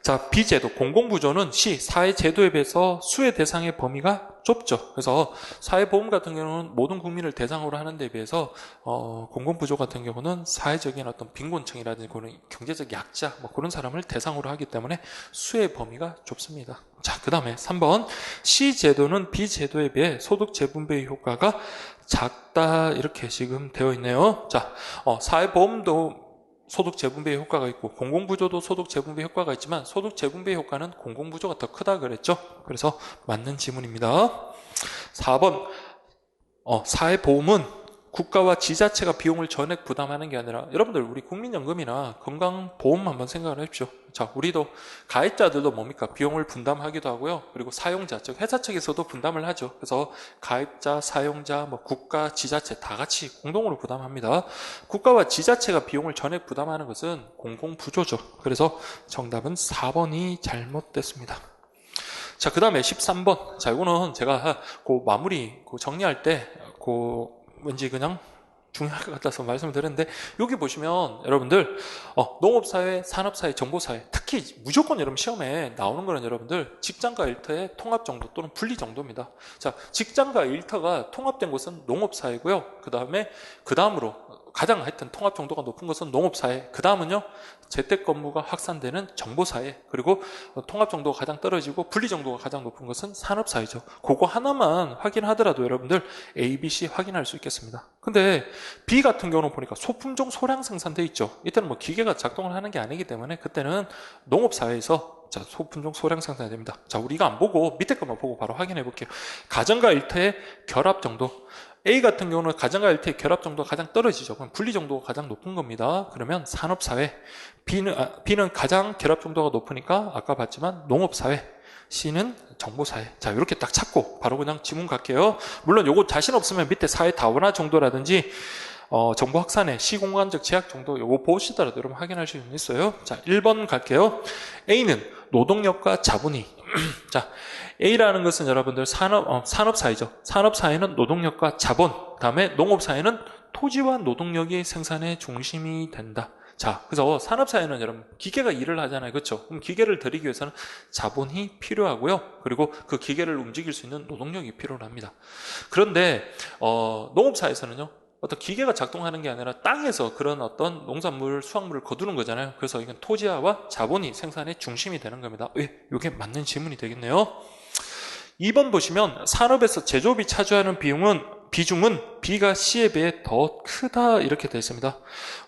자, B제도, 공공부조는 C, 사회제도에 비해서 수혜 대상의 범위가 좁죠. 그래서 사회보험 같은 경우는 모든 국민을 대상으로 하는 데 비해서 공공부조 같은 경우는 사회적인 어떤 빈곤층이라든지 그런 경제적 약자 뭐 그런 사람을 대상으로 하기 때문에 수혜 범위가 좁습니다. 자, 그 다음에 3번 C제도는 B제도에 비해 소득 재분배의 효과가 작다 이렇게 지금 되어 있네요. 자, 사회보험도 소득 재분배 효과가 있고 공공부조도 소득 재분배 효과가 있지만 소득 재분배 효과는 공공부조가 더 크다 그랬죠. 그래서 맞는 지문입니다. 4번 사회보험은 국가와 지자체가 비용을 전액 부담하는 게 아니라 여러분들 우리 국민연금이나 건강보험 한번 생각을 해보십시오. 자, 우리도 가입자들도 뭡니까? 비용을 분담하기도 하고요. 그리고 사용자, 즉 회사 측에서도 분담을 하죠. 그래서 가입자, 사용자, 뭐 국가, 지자체 다 같이 공동으로 부담합니다. 국가와 지자체가 비용을 전액 부담하는 것은 공공부조죠. 그래서 정답은 4번이 잘못됐습니다. 자, 그 다음에 13번. 자, 이거는 제가 마무리 정리할 때 왠지 그냥 중요할 것 같아서 말씀을 드렸는데 여기 보시면 여러분들 농업사회, 산업사회, 정보사회 특히 무조건 여러분 시험에 나오는 거는 여러분들 직장과 일터의 통합 정도 또는 분리 정도입니다. 자, 직장과 일터가 통합된 곳은 농업사회고요. 그 다음으로 가장 하여튼 통합 정도가 높은 것은 농업사회, 그 다음은요 재택근무가 확산되는 정보사회, 그리고 통합 정도가 가장 떨어지고 분리 정도가 가장 높은 것은 산업사회죠. 그거 하나만 확인하더라도 여러분들 A, B, C 확인할 수 있겠습니다. 근데 B 같은 경우는 보니까 소품종 소량 생산돼 있죠. 이때는 뭐 기계가 작동을 하는 게 아니기 때문에 그때는 농업사회에서 자, 소품종 소량 생산이 됩니다. 자, 우리가 안 보고 밑에 것만 보고 바로 확인해 볼게요. 가정과 일터의 결합 정도. A 같은 경우는 가정과 일터의 결합 정도가 가장 떨어지죠. 그럼 분리 정도가 가장 높은 겁니다. 그러면 산업사회. B는 가장 결합 정도가 높으니까 아까 봤지만 농업사회. C는 정보사회. 자, 이렇게 딱 찾고 바로 그냥 지문 갈게요. 물론 요거 자신 없으면 밑에 사회 다원화 정도라든지 정보 확산의 시공간적 제약 정도 요거 보시더라도 여러분 확인할 수 있어요. 자, 1번 갈게요. A는 노동력과 자본이. 자, A라는 것은 여러분들 산업사회죠. 산업사회는 노동력과 자본, 다음에 농업사회는 토지와 노동력이 생산의 중심이 된다. 자, 그래서 산업사회는 여러분 기계가 일을 하잖아요. 그렇죠? 그럼 기계를 들이기 위해서는 자본이 필요하고요. 그리고 그 기계를 움직일 수 있는 노동력이 필요합니다. 그런데 농업사회에서는요. 어떤 기계가 작동하는 게 아니라 땅에서 그런 어떤 농산물, 수확물을 거두는 거잖아요. 그래서 이건 토지와 자본이 생산의 중심이 되는 겁니다. 이게 맞는 질문이 되겠네요. 2번 보시면 산업에서 제조업이 차지하는 비중은 B가 C에 비해 더 크다 이렇게 되어 있습니다.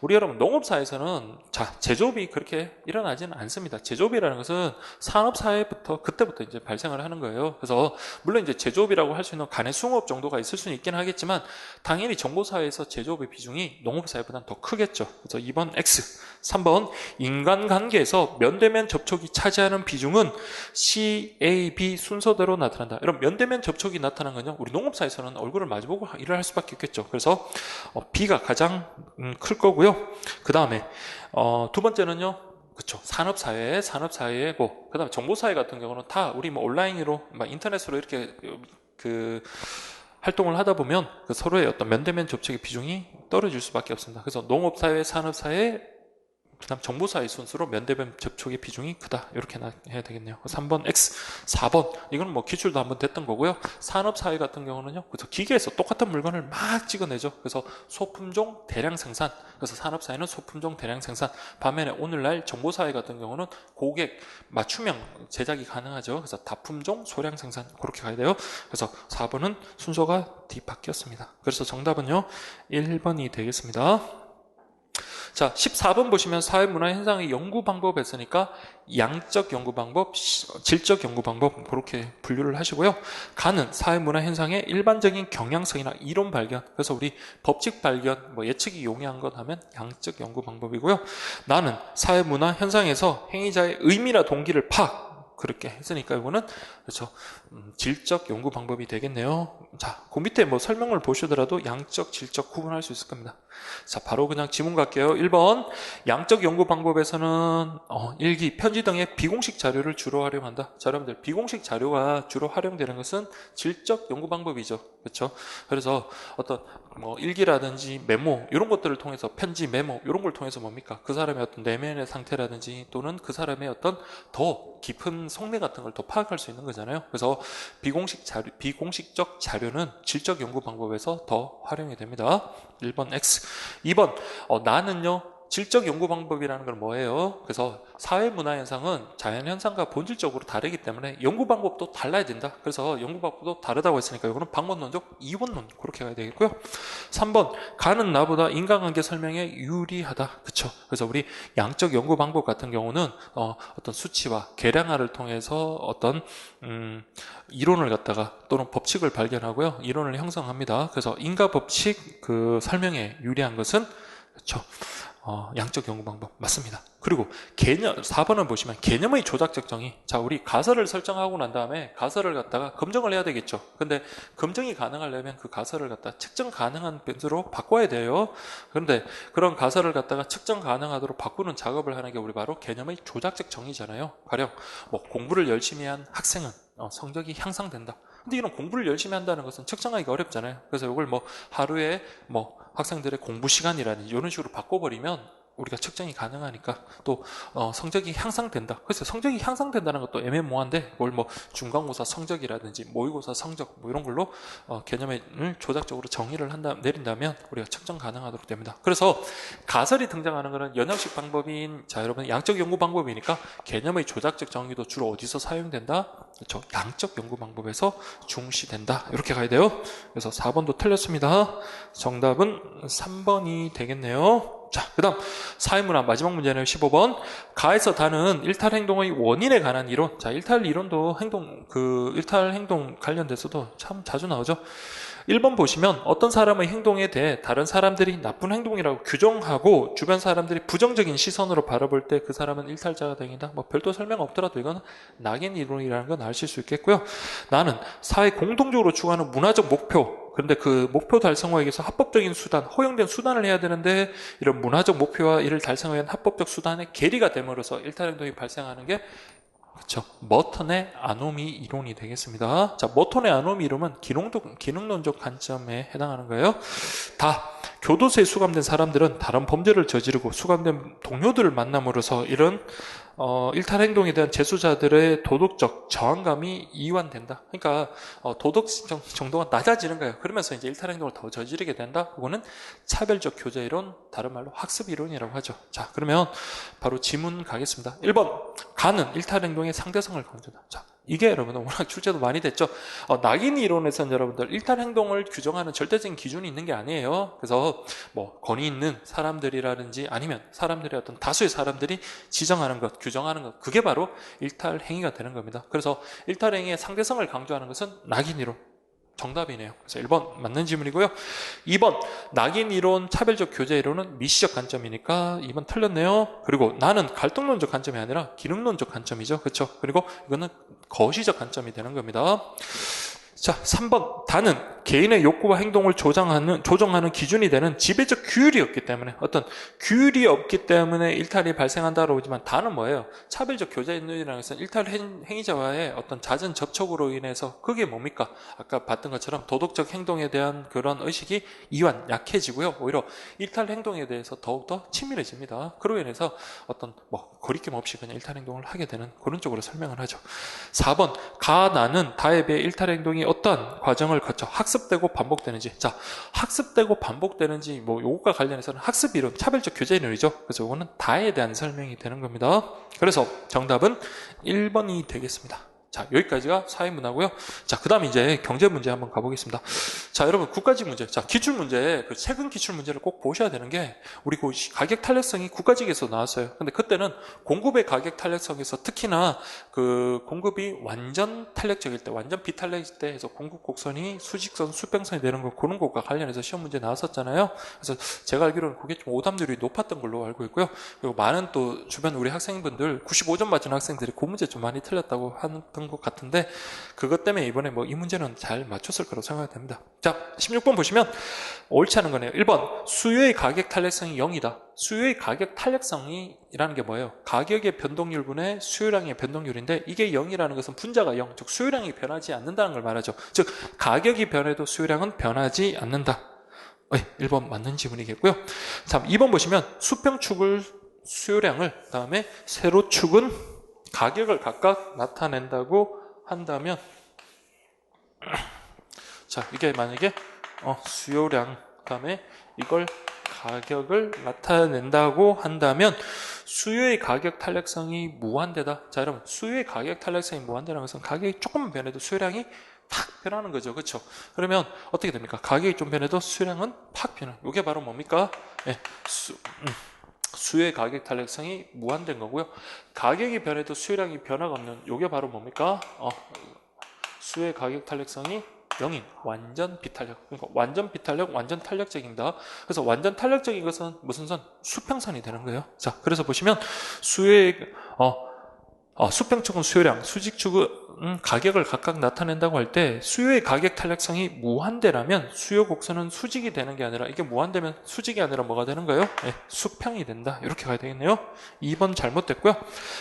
우리 여러분 농업사에서는 자 제조업이 그렇게 일어나지는 않습니다. 제조업이라는 것은 산업사회부터 그때부터 이제 발생을 하는 거예요. 그래서 물론 이제 제조업이라고 할 수 있는 가내수공업 정도가 있을 수는 있긴 하겠지만 당연히 정보사회에서 제조업의 비중이 농업사회보다는 더 크겠죠. 그래서 2번 X, 3번 인간관계에서 면대면 접촉이 차지하는 비중은 C, A, B 순서대로 나타난다. 이런 면대면 접촉이 나타난 건요, 우리 농업사에서는 얼굴을 마주보고 일을 할 수밖에 없겠죠. 그래서 B가 가장 클 거고요. 그 다음에 두 번째는요, 그렇죠. 산업사회고, 그 다음에 정보사회 같은 경우는 다 우리 뭐 온라인으로, 인터넷으로 이렇게 활동을 하다 보면 그 서로의 어떤 면대면 접촉의 비중이 떨어질 수밖에 없습니다. 그래서 농업사회, 산업사회, 그 다음 정보사회 순서로 면대면 접촉의 비중이 크다. 이렇게 해야 되겠네요. 3번 X, 4번 이건 뭐 기출도 한번 됐던 거고요. 산업사회 같은 경우는요, 그래서 기계에서 똑같은 물건을 막 찍어내죠. 그래서 소품종 대량 생산. 그래서 산업사회는 소품종 대량 생산. 반면에 오늘날 정보사회 같은 경우는 고객 맞춤형 제작이 가능하죠. 그래서 다품종 소량 생산 그렇게 가야 돼요. 그래서 4번은 순서가 뒤바뀌었습니다. 그래서 정답은요 1번이 되겠습니다. 자, 14번 보시면 사회문화 현상의 연구 방법에 있으니까 양적 연구 방법, 질적 연구 방법 그렇게 분류를 하시고요. 가는 사회문화 현상의 일반적인 경향성이나 이론 발견, 그래서 우리 법칙 발견, 예측이 용이한 것 하면 양적 연구 방법이고요. 나는 사회문화 현상에서 행위자의 의미나 동기를 파악, 그렇게 했으니까 이거는 그렇죠. 질적 연구 방법이 되겠네요. 자, 그 밑에 설명을 보시더라도 양적, 질적 구분할 수 있을 겁니다. 자, 바로 그냥 지문 갈게요. 1번 양적 연구 방법에서는 일기, 편지 등의 비공식 자료를 주로 활용한다. 자, 여러분들 비공식 자료가 주로 활용되는 것은 질적 연구 방법이죠. 그렇죠? 그래서 어떤 일기라든지 메모 이런 것들을 통해서 편지, 메모 이런 걸 통해서 뭡니까? 그 사람의 어떤 내면의 상태라든지 또는 그 사람의 어떤 더 깊은 속내 같은 걸 더 파악할 수 있는 거잖아요. 그래서 비공식적 자료는 질적 연구 방법에서 더 활용이 됩니다. 1번 X. 2번 나는요 질적 연구 방법이라는 건 뭐예요? 그래서 사회문화현상은 자연현상과 본질적으로 다르기 때문에 연구 방법도 달라야 된다. 그래서 연구 방법도 다르다고 했으니까 이거는 방법론적 이원론 그렇게 가야 되겠고요. 3번 가는 나보다 인간관계 설명에 유리하다. 그쵸? 그래서 우리 양적 연구 방법 같은 경우는 어떤 수치와 계량화를 통해서 어떤 이론을 갖다가 또는 법칙을 발견하고요. 이론을 형성합니다. 그래서 인과 법칙 그 설명에 유리한 것은 그렇죠. 양적 연구 방법 맞습니다. 그리고 개념 4번을 보시면 개념의 조작적 정의. 자, 우리 가설을 설정하고 난 다음에 가설을 갖다가 검증을 해야 되겠죠. 근데 검증이 가능하려면 그 가설을 갖다 측정 가능한 변수로 바꿔야 돼요. 그런데 그런 가설을 갖다가 측정 가능하도록 바꾸는 작업을 하는 게 우리 바로 개념의 조작적 정의잖아요. 가령 공부를 열심히 한 학생은 성적이 향상된다. 근데 이런 공부를 열심히 한다는 것은 측정하기가 어렵잖아요. 그래서 이걸 하루에 학생들의 공부 시간이라든지 이런 식으로 바꿔버리면 우리가 측정이 가능하니까 또 성적이 향상된다. 그래서 성적이 향상된다는 것도 애매모호한데 그걸 중간고사 성적이라든지 모의고사 성적 이런 걸로 개념을 조작적으로 정의를 내린다면 우리가 측정 가능하도록 됩니다. 그래서 가설이 등장하는 것은 연역식 방법인 자 여러분 양적 연구 방법이니까 개념의 조작적 정의도 주로 어디서 사용된다? 그렇죠. 양적 연구 방법에서 중시된다. 이렇게 가야 돼요. 그래서 4번도 틀렸습니다. 정답은 3번이 되겠네요. 자, 그 다음 사회문화 마지막 문제는 15번 가에서 다는 일탈 행동의 원인에 관한 이론. 자, 일탈 이론도 일탈 행동 관련돼서도 참 자주 나오죠. 1번 보시면 어떤 사람의 행동에 대해 다른 사람들이 나쁜 행동이라고 규정하고 주변 사람들이 부정적인 시선으로 바라볼 때 그 사람은 일탈자가 되니다. 별도 설명 없더라도 이건 낙인 이론이라는 건 아실 수 있겠고요. 나는 사회 공통적으로 추구하는 문화적 목표. 그런데 그 목표 달성하기 위해서 합법적인 수단, 허용된 수단을 해야 되는데 이런 문화적 목표와 이를 달성하기 위한 합법적 수단의 괴리가 됨으로써 일탈행동이 발생하는 게 그렇죠. 머턴의 아노미 이론이 되겠습니다. 자, 머턴의 아노미 이론은 기능론적 관점에 해당하는 거예요. 다 교도소에 수감된 사람들은 다른 범죄를 저지르고 수감된 동료들을 만남으로써 이런 일탈 행동에 대한 재수자들의 도덕적 저항감이 이완된다. 그러니까 도덕 정도가 낮아지는 거예요. 그러면서 이제 일탈 행동을 더 저지르게 된다. 그거는 차별적 교제 이론, 다른 말로 학습 이론이라고 하죠. 자, 그러면 바로 지문 가겠습니다. 1번 가는 일탈 행동의 상대성을 강조한다. 자, 이게 여러분들 워낙 출제도 많이 됐죠. 낙인 이론에서는 여러분들 일탈 행동을 규정하는 절대적인 기준이 있는 게 아니에요. 그래서 뭐 권위 있는 사람들이라든지 아니면 사람들의 어떤 다수의 사람들이 지정하는 것, 규정하는 것, 그게 바로 일탈 행위가 되는 겁니다. 그래서 일탈 행위의 상대성을 강조하는 것은 낙인 이론. 정답이네요. 그래서 1번 맞는 질문이고요. 2번 낙인 이론, 차별적 교제 이론은 미시적 관점이니까 2번 틀렸네요. 그리고 나는 갈등론적 관점이 아니라 기능론적 관점이죠. 그렇죠? 그리고 이거는 거시적 관점이 되는 겁니다. 자, 3번 다는 개인의 욕구와 행동을 조정하는 기준이 되는 지배적 규율이 없기 때문에, 어떤 규율이 없기 때문에 일탈이 발생한다고 보지만 다는 뭐예요? 차별적 교제인이라는 것은 일탈 행위자와의 어떤 잦은 접촉으로 인해서 그게 뭡니까? 아까 봤던 것처럼 도덕적 행동에 대한 그런 의식이 이완 약해지고요. 오히려 일탈 행동에 대해서 더욱더 치밀해집니다. 그로 인해서 어떤 뭐 거리낌 없이 그냥 일탈 행동을 하게 되는 그런 쪽으로 설명을 하죠. 4번 나는 다에 비해 일탈 행동이 어떠한 과정을 거쳐 학습되고 반복되는지. 자, 학습되고 반복되는지 뭐 요것과 관련해서는 학습 이론, 차별적 교제 이론이죠. 그래서 이거는 다에 대한 설명이 되는 겁니다. 그래서 정답은 1번이 되겠습니다. 자, 여기까지가 사회문화고요. 자, 그 다음 이제 경제 문제 한번 가보겠습니다. 자, 여러분 국가직 문제. 자, 기출문제, 그 최근 기출문제를 꼭 보셔야 되는 게 우리 그 가격 탄력성이 국가직에서 나왔어요. 근데 그때는 공급의 가격 탄력성에서 특히나 그 공급이 완전 탄력적일 때, 완전 비탄력일 때 해서 공급 곡선이 수직선, 수평선이 되는 거, 그런 것과 관련해서 시험 문제 나왔었잖아요. 그래서 제가 알기로는 그게 좀 오답률이 높았던 걸로 알고 있고요. 그리고 많은 또 주변 우리 학생분들 95점 맞은 학생들이 그 문제 좀 많이 틀렸다고 하는 것 같은데, 그것 때문에 이번에 뭐 이 문제는 잘 맞췄을 거라고 생각이 됩니다. 자, 16번 보시면 옳지 않은 거네요. 1번 수요의 가격 탄력성이 0이다. 수요의 가격 탄력성이라는 게 뭐예요? 가격의 변동률분의 수요량의 변동률인데, 이게 0이라는 것은 분자가 0, 즉 수요량이 변하지 않는다는 걸 말하죠. 즉 가격이 변해도 수요량은 변하지 않는다. 1번 맞는 지문이겠고요. 자, 2번 보시면 수평축을 수요량을, 다음에 세로축은 가격을 각각 나타낸다고 한다면, 자, 이게 만약에 수요량, 그다음에 이걸 가격을 나타낸다고 한다면 수요의 가격 탄력성이 무한대다. 자, 여러분, 수요의 가격 탄력성이 무한대라는 것은 가격이 조금만 변해도 수요량이 팍 변하는 거죠. 그렇죠? 그러면 어떻게 됩니까? 가격이 좀 변해도 수요량은 팍 변하는. 이게 바로 뭡니까? 네, 수요의 가격 탄력성이 무한된 거고요. 가격이 변해도 수요량이 변화가 없는, 이게 바로 뭡니까? 수요의 가격 탄력성이 0인 완전 비탄력. 그러니까 완전 비탄력, 완전 탄력적입니다. 그래서 완전 탄력적인 것은 무슨 선? 수평선이 되는 거예요. 자, 그래서 보시면 수요의 수평축은 수요량, 수직축은 가격을 각각 나타낸다고 할 때 수요의 가격 탄력성이 무한대라면 수요 곡선은 수직이 되는 게 아니라, 이게 무한대면 수직이 아니라 뭐가 되는 거예요? 네, 수평이 된다. 이렇게 가야 되겠네요. 2번 잘못됐고요.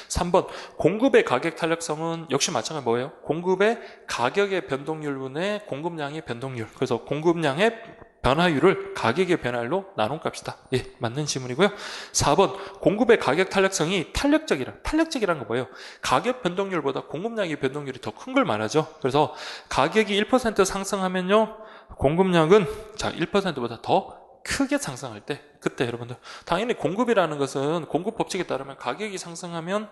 3번 공급의 가격 탄력성은 역시 마찬가지 뭐예요? 공급의 가격의 변동률분의 공급량의 변동률. 그래서 공급량의 변화율을 가격의 변화율로 나눈 값이다. 예, 맞는 지문이고요. 4번 공급의 가격 탄력성이 탄력적이라는 거 뭐예요? 가격 변동률보다 공급량의 변동률이 더 큰 걸 말하죠. 그래서 가격이 1% 상승하면요, 공급량은 1%보다 더 크게 상승할 때, 그때 여러분들 당연히 공급이라는 것은 공급 법칙에 따르면 가격이 상승하면,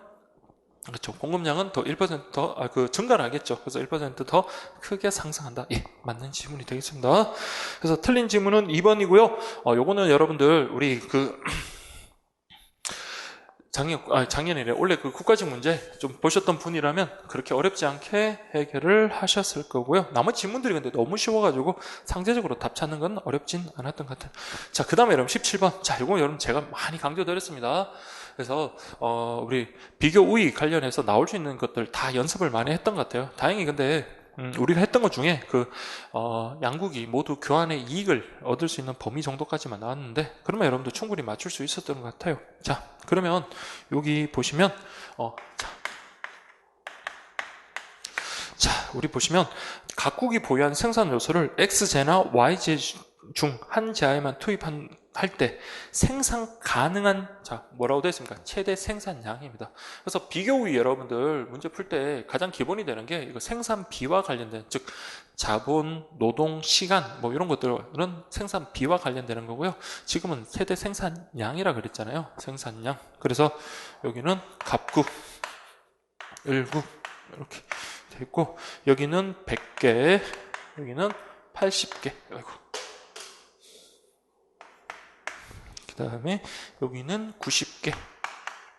그렇죠, 공급량은 더 1%더 증가를 하겠죠. 그래서 1%더 크게 상승한다. 예, 맞는 지문이 되겠습니다. 그래서 틀린 지문은 2번이고요. 요거는 여러분들 우리 작년이래. 원래 그 국가직 문제 좀 보셨던 분이라면 그렇게 어렵지 않게 해결을 하셨을 거고요. 나머지 지문들이 근데 너무 쉬워가지고 상대적으로 답 찾는 건 어렵진 않았던 것 같아요. 자, 그 다음에 여러분 17번. 자, 요거 여러분 제가 많이 강조드렸습니다. 그래서 우리 비교 우위 관련해서 나올 수 있는 것들 다 연습을 많이 했던 것 같아요. 다행히 근데 우리가 했던 것 중에 양국이 모두 교환의 이익을 얻을 수 있는 범위 정도까지만 나왔는데, 그러면 여러분도 충분히 맞출 수 있었던 것 같아요. 자, 그러면 여기 보시면 우리 보시면 각국이 보유한 생산 요소를 X제나 Y제 중 한 제에만 할 때 생산 가능한, 뭐라고 되어 있습니까? 최대 생산량입니다. 그래서 비교 우위 여러분들 문제 풀 때 가장 기본이 되는 게 이거 생산비와 관련된, 즉 자본, 노동, 시간 뭐 이런 것들은 생산비와 관련되는 거고요. 지금은 최대 생산량이라 그랬잖아요. 생산량. 그래서 여기는 갑국, 을국 이렇게 돼 있고, 여기는 100개, 여기는 80개. 아이고. 그 다음에 여기는 90개,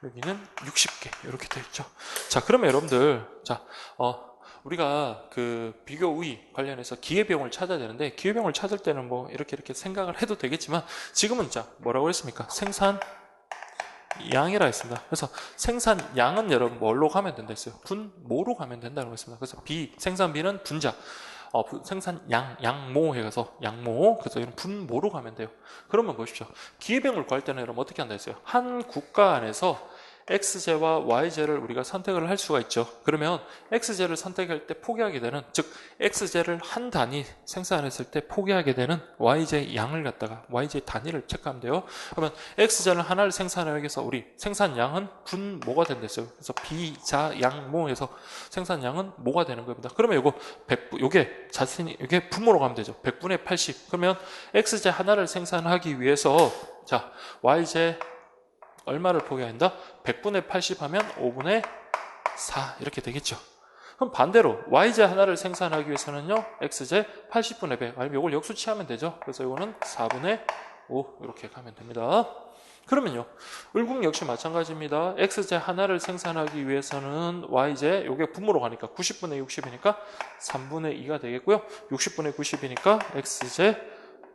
여기는 60개 이렇게 되어 있죠. 자, 그러면 여러분들, 자, 우리가 그 비교 우위 관련해서 기회비용을 찾아야 되는데, 기회비용을 찾을 때는 뭐 이렇게 생각을 해도 되겠지만, 지금은 자, 뭐라고 했습니까? 생산 양이라 했습니다. 그래서 생산양은 여러분 뭘로 가면 된다 했어요? 분모로 가면 된다고 했습니다. 그래서 생산비는 분자, 생산양, 양모 해서 양모, 그래서 이런 분모로 가면 돼요. 그러면 보십시오. 기회비용을 구할 때는 여러분 어떻게 한다 했어요? 한 국가 안에서 X제와 Y제를 우리가 선택을 할 수가 있죠. 그러면 X제를 선택할 때 포기하게 되는, 즉 X제를 한 단위 생산했을 때 포기하게 되는 Y제 양을 갖다가 Y제 단위를 체크하면 돼요. 그러면 X제를 하나를 생산하기 위해서 우리 생산량은 분모가 된댔어요. 그래서 비자양모에서 생산량은 모가 되는 겁니다. 그러면 요게 자신이 이게 분모로 가면 되죠. 100분의 80. 그러면 X제 하나를 생산하기 위해서 자, Y제 얼마를 포기한다? 100분의 80 하면 5분의 4 이렇게 되겠죠. 그럼 반대로 Y제 하나를 생산하기 위해서는요, X제 80분의 100, 아니면 이걸 역수치하면 되죠. 그래서 이거는 4분의 5 이렇게 가면 됩니다. 그러면요, 을국 역시 마찬가지입니다. X제 하나를 생산하기 위해서는 Y제, 요게 분모로 가니까 90분의 60이니까 3분의 2가 되겠고요. 60분의 90이니까 X제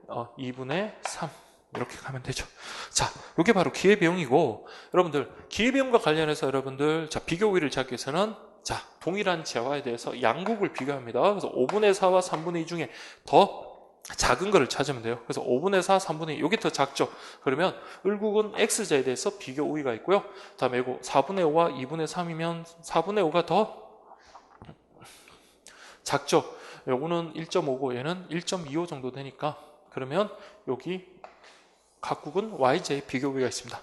2분의 3 이렇게 가면 되죠. 자, 이게 바로 기회비용이고, 여러분들 기회비용과 관련해서 여러분들 자, 비교 우위를 찾기 위해서는 자, 동일한 재화에 대해서 양국을 비교합니다. 그래서 5분의 4와 3분의 2 중에 더 작은 거를 찾으면 돼요. 그래서 5분의 4, 3분의 2, 이게 더 작죠. 그러면 을국은 X제에 대해서 비교 우위가 있고요. 다음에 이거 4분의 5와 2분의 3이면 4분의 5가 더 작죠. 요거는 1.5고 얘는 1.25 정도 되니까, 그러면 여기 각국은 Y제의 비교 우위가 있습니다.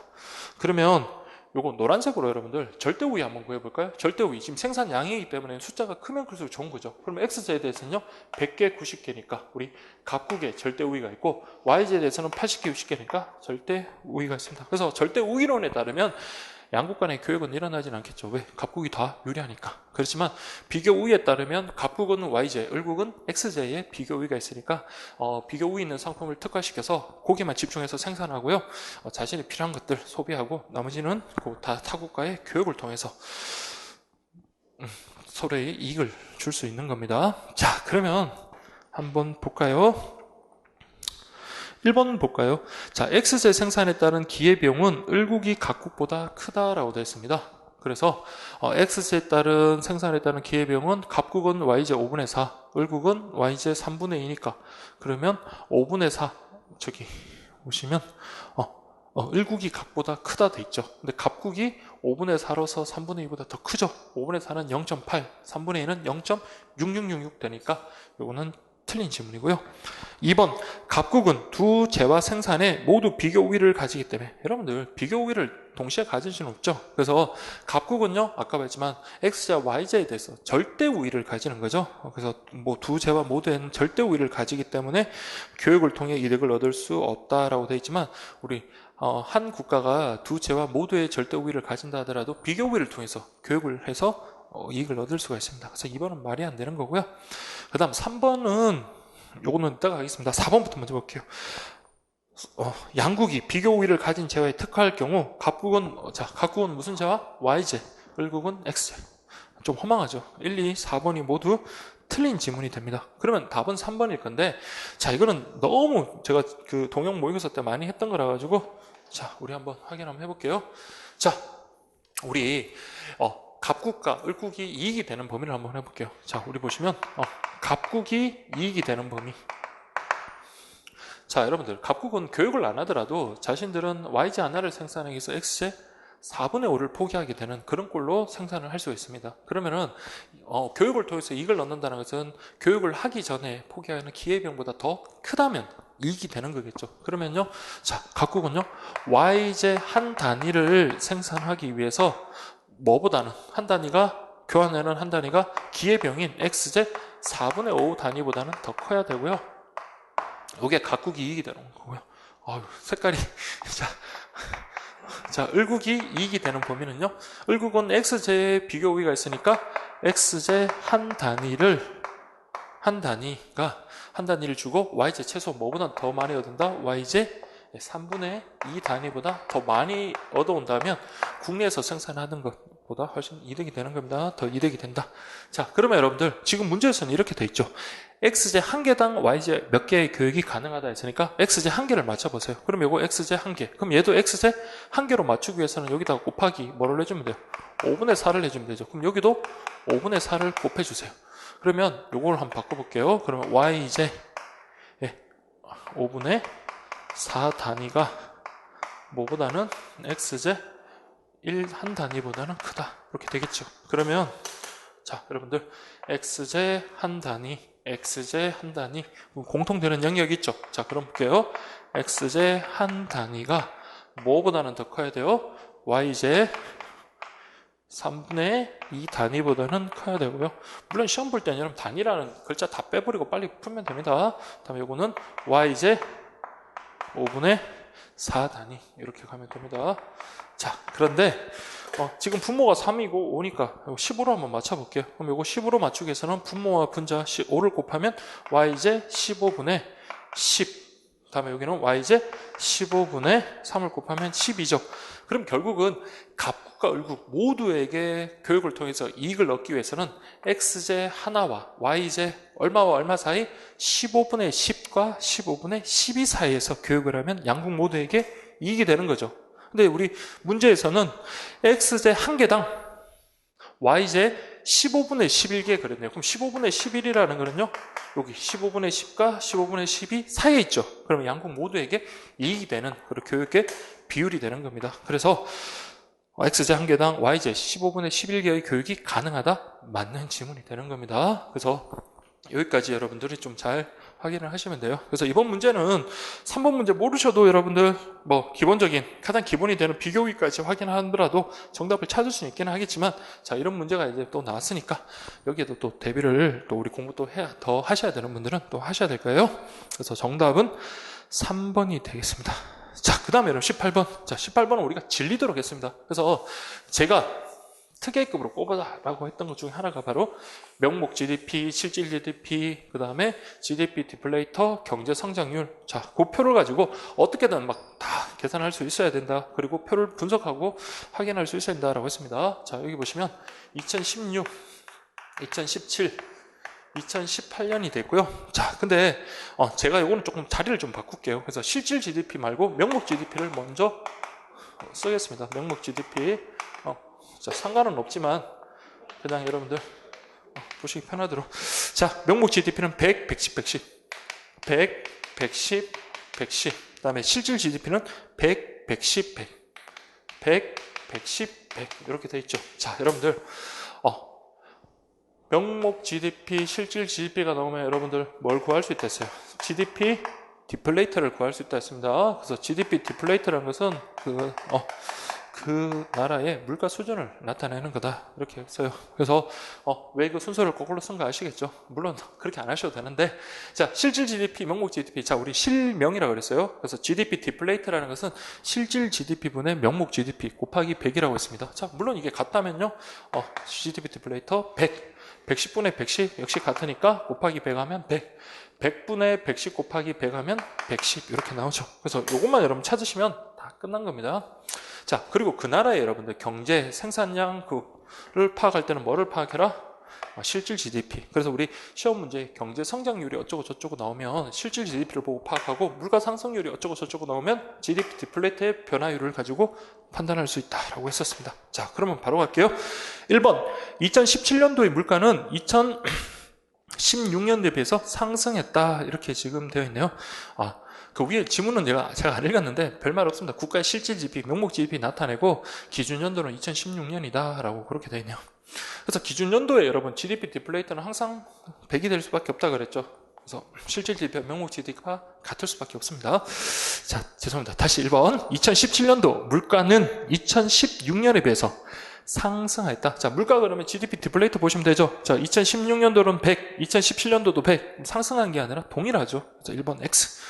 그러면 요거 노란색으로 여러분들 절대 우위 한번 구해볼까요? 절대 우위, 지금 생산량이기 때문에 숫자가 크면 클수록 좋은 거죠. 그러면 X제에 대해서는요 100개, 90개니까 우리 각국의 절대 우위가 있고, Y제에 대해서는 80개, 60개니까 절대 우위가 있습니다. 그래서 절대 우위론에 따르면 양국 간의 교역은 일어나진 않겠죠. 왜? 각국이 다 유리하니까. 그렇지만 비교 우위에 따르면 각국은 Y제, 을국은 X제의 비교 우위가 있으니까 비교 우위 있는 상품을 특화시켜서 거기만 집중해서 생산하고요. 자신이 필요한 것들 소비하고, 나머지는 다 타국과의 교역을 통해서 서로의 이익을 줄 수 있는 겁니다. 자, 그러면 한번 볼까요? 1번 볼까요? 자, X제 생산에 따른 기회비용은 을국이 각국보다 크다라고 되어 있습니다. 그래서 X제에 따른 생산에 따른 기회비용은 각국은 Y제 5분의 4, 을국은 Y제 3분의 2니까, 그러면 5분의 4, 저기 보시면 을국이 각보다 크다 돼 있죠. 근데 각국이 5분의 4로서 3분의 2보다 더 크죠. 5분의 4는 0.8, 3분의 2는 0.6666 되니까 요거는 틀린 질문이고요. 2번, 각국은 두 재화 생산에 모두 비교 우위를 가지기 때문에, 여러분들 비교 우위를 동시에 가질 수는 없죠. 그래서 각국은요, 아까 말했지만 X제와 Y제에 대해서 절대 우위를 가지는 거죠. 그래서 뭐 두 재화 모두에는 절대 우위를 가지기 때문에 교육을 통해 이득을 얻을 수 없다라고 되어 있지만, 우리 한 국가가 두 재화 모두의 절대 우위를 가진다 하더라도 비교 우위를 통해서 교육을 해서 이익을 얻을 수가 있습니다. 그래서 2번은 말이 안 되는 거고요. 그 다음 3번은 요거는 이따가 하겠습니다. 4번부터 먼저 볼게요. 양국이 비교 우위를 가진 재화에 특화할 경우 각국은 무슨 재화? Y제, 을국은 X제. 좀 허망하죠. 1, 2, 4번이 모두 틀린 지문이 됩니다. 그러면 답은 3번일 건데, 자, 이거는 너무 제가 그 동영 모의고사 때 많이 했던 거라 가지고, 자, 우리 한번 확인 한번 해볼게요. 자, 우리 갑국과 을국이 이익이 되는 범위를 한번 해볼게요. 자, 우리 보시면 갑국이 이익이 되는 범위. 자, 여러분들 갑국은 교육을 안 하더라도 자신들은 Y제 하나를 생산하기 위해서 X제 4분의 5를 포기하게 되는 그런 꼴로 생산을 할 수가 있습니다. 그러면은 교육을 통해서 이익을 얻는다는 것은 교육을 하기 전에 포기하는 기회비용보다 더 크다면 이익이 되는 거겠죠. 그러면요, 자, 각국은요 Y제 한 단위를 생산하기 위해서 뭐보다는 한 단위가 교환하는 한 단위가 기회비용인 X제 4분의 5 단위보다는 더 커야 되고요. 이게 각국이 이익이 되는 거고요. 색깔이 자, 을국이 이익이 되는 범위는요, 을국은 X제의 비교 우위가 있으니까 x제 한 단위를 주고 y제 최소 뭐보다 더 많이 얻는다? y제 3분의 2 단위보다 더 많이 얻어온다면 국내에서 생산하는 것보다 훨씬 이득이 되는 겁니다. 더 이득이 된다. 자, 그러면 여러분들 지금 문제에서는 이렇게 돼 있죠. x제 한 개당 y제 몇 개의 교육이 가능하다 했으니까 x제 한 개를 맞춰보세요. 그럼 이거 x제 한 개. 그럼 얘도 x제 한 개로 맞추기 위해서는 여기다가 곱하기 뭐를 해주면 돼요? 5분의 4를 해주면 되죠. 그럼 여기도 5분의 4를 곱해주세요. 그러면 요걸 한번 바꿔볼게요. 그러면 y제 5분의 4 단위가 뭐보다는 x제 1 한 단위보다는 크다. 이렇게 되겠죠. 그러면 자, 여러분들 x제 한 단위 공통되는 영역이 있죠. 자, 그럼 볼게요. x제 한 단위가 뭐보다는 더 커야 돼요? y제 3분의 2 단위보다는 커야 되고요. 물론 시험 볼 때는 여러분 단위라는 글자 다 빼버리고 빨리 풀면 됩니다. 다음에 요거는 y제 5분의 4 단위 이렇게 가면 됩니다. 자, 그런데 지금 분모가 3이고 5니까 15로 한번 맞춰볼게요. 그럼 이거 15로 맞추기 위해서는 분모와 분자 5를 곱하면 y제 15분의 10, 다음에 여기는 y제 15분의 3을 곱하면 12죠. 그럼 결국은 갑국과 을국 모두에게 교육을 통해서 이익을 얻기 위해서는 x제 하나와 y제 얼마와 얼마 사이? 15분의 10과 15분의 12 사이에서 교육을 하면 양국 모두에게 이익이 되는 거죠. 근데 우리 문제에서는 x제 한 개당 y제 15분의 11개 그랬네요. 그럼 15분의 11이라는 거는요, 여기 15분의 10과 15분의 12 사이에 있죠. 그러면 양국 모두에게 이익이 되는 그런 교육의 비율이 되는 겁니다. 그래서 x제 한 개당 y제 15분의 11개의 교육이 가능하다? 맞는 지문이 되는 겁니다. 그래서 여기까지 여러분들이 좀 잘 확인을 하시면 돼요. 그래서 이번 문제는 3번 문제 모르셔도 여러분들 뭐 기본적인 가장 기본이 되는 비교기까지 확인하더라도 정답을 찾을 수 있기는 하겠지만, 자, 이런 문제가 이제 또 나왔으니까 여기에도 또 대비를 또 우리 공부 또 더 하셔야 되는 분들은 또 하셔야 될 거예요. 그래서 정답은 3번이 되겠습니다. 자, 그 다음에 여러분 18번. 자, 18번은 우리가 질리도록 했습니다. 그래서 제가 특혜급으로 꼽아라고 했던 것 중에 하나가 바로 명목 GDP, 실질 GDP, 그 다음에 GDP 디플레이터, 경제 성장률. 자, 그 표를 가지고 어떻게든 막 다 계산할 수 있어야 된다. 그리고 표를 분석하고 확인할 수 있어야 된다라고 했습니다. 자, 여기 보시면 2016, 2017, 2018년이 됐고요. 자, 근데 제가 이거는 조금 자리를 좀 바꿀게요. 그래서 실질 GDP 말고 명목 GDP를 먼저 쓰겠습니다. 명목 GDP. 자, 상관은 없지만 그냥 여러분들 보시기 편하도록. 자, 명목 GDP는 100, 110, 110, 100, 110, 110. 그 다음에 실질 GDP는 100, 110, 100, 100, 110, 100 이렇게 돼 있죠. 자, 여러분들 명목 GDP, 실질 GDP가 나오면 여러분들 뭘 구할 수 있다 했어요? GDP 디플레이터를 구할 수 있다 했습니다. 그래서 GDP 디플레이터라는 것은 그 나라의 물가 수준을 나타내는 거다 이렇게 했어요. 그래서 왜 그 순서를 거꾸로 쓴 거 아시겠죠? 물론 그렇게 안 하셔도 되는데, 자, 실질 GDP, 명목 GDP, 자, 우리 실명이라고 그랬어요. 그래서 GDP 디플레이터라는 것은 실질 GDP분의 명목 GDP 곱하기 100이라고 했습니다. 자, 물론 이게 같다면요, GDP 디플레이터 100, 110분의 110 역시 같으니까 곱하기 100 하면 100, 100분의 110 곱하기 100 하면 110 이렇게 나오죠. 그래서 이것만 여러분 찾으시면 다 끝난 겁니다. 자, 그리고 그 나라의 여러분들 경제 생산량 그를 파악할 때는 뭐를 파악해라? 실질 GDP. 그래서 우리 시험 문제 경제 성장률이 어쩌고 저쩌고 나오면 실질 GDP를 보고 파악하고, 물가 상승률이 어쩌고 저쩌고 나오면 GDP 디플레이트의 변화율을 가지고 판단할 수 있다라고 했었습니다. 자, 그러면 바로 갈게요. 1번 2017년도의 물가는 2016년도에 비해서 상승했다 이렇게 지금 되어 있네요. 그 위에 지문은 제가 안 읽었는데 별말 없습니다. 국가의 실질 GDP, 명목 GDP 나타내고 기준연도는 2016년이다 라고 그렇게 되어 있네요. 그래서 기준연도에 여러분 GDP 디플레이터는 항상 100이 될 수밖에 없다 그랬죠. 그래서 실질 GDP와 명목 GDP가 같을 수밖에 없습니다. 자, 죄송합니다. 다시 1번 2017년도 물가는 2016년에 비해서 상승했다. 자, 물가 그러면 GDP 디플레이터 보시면 되죠. 자, 2016년도는 100, 2017년도도 100. 상승한 게 아니라 동일하죠. 자, 1번 X.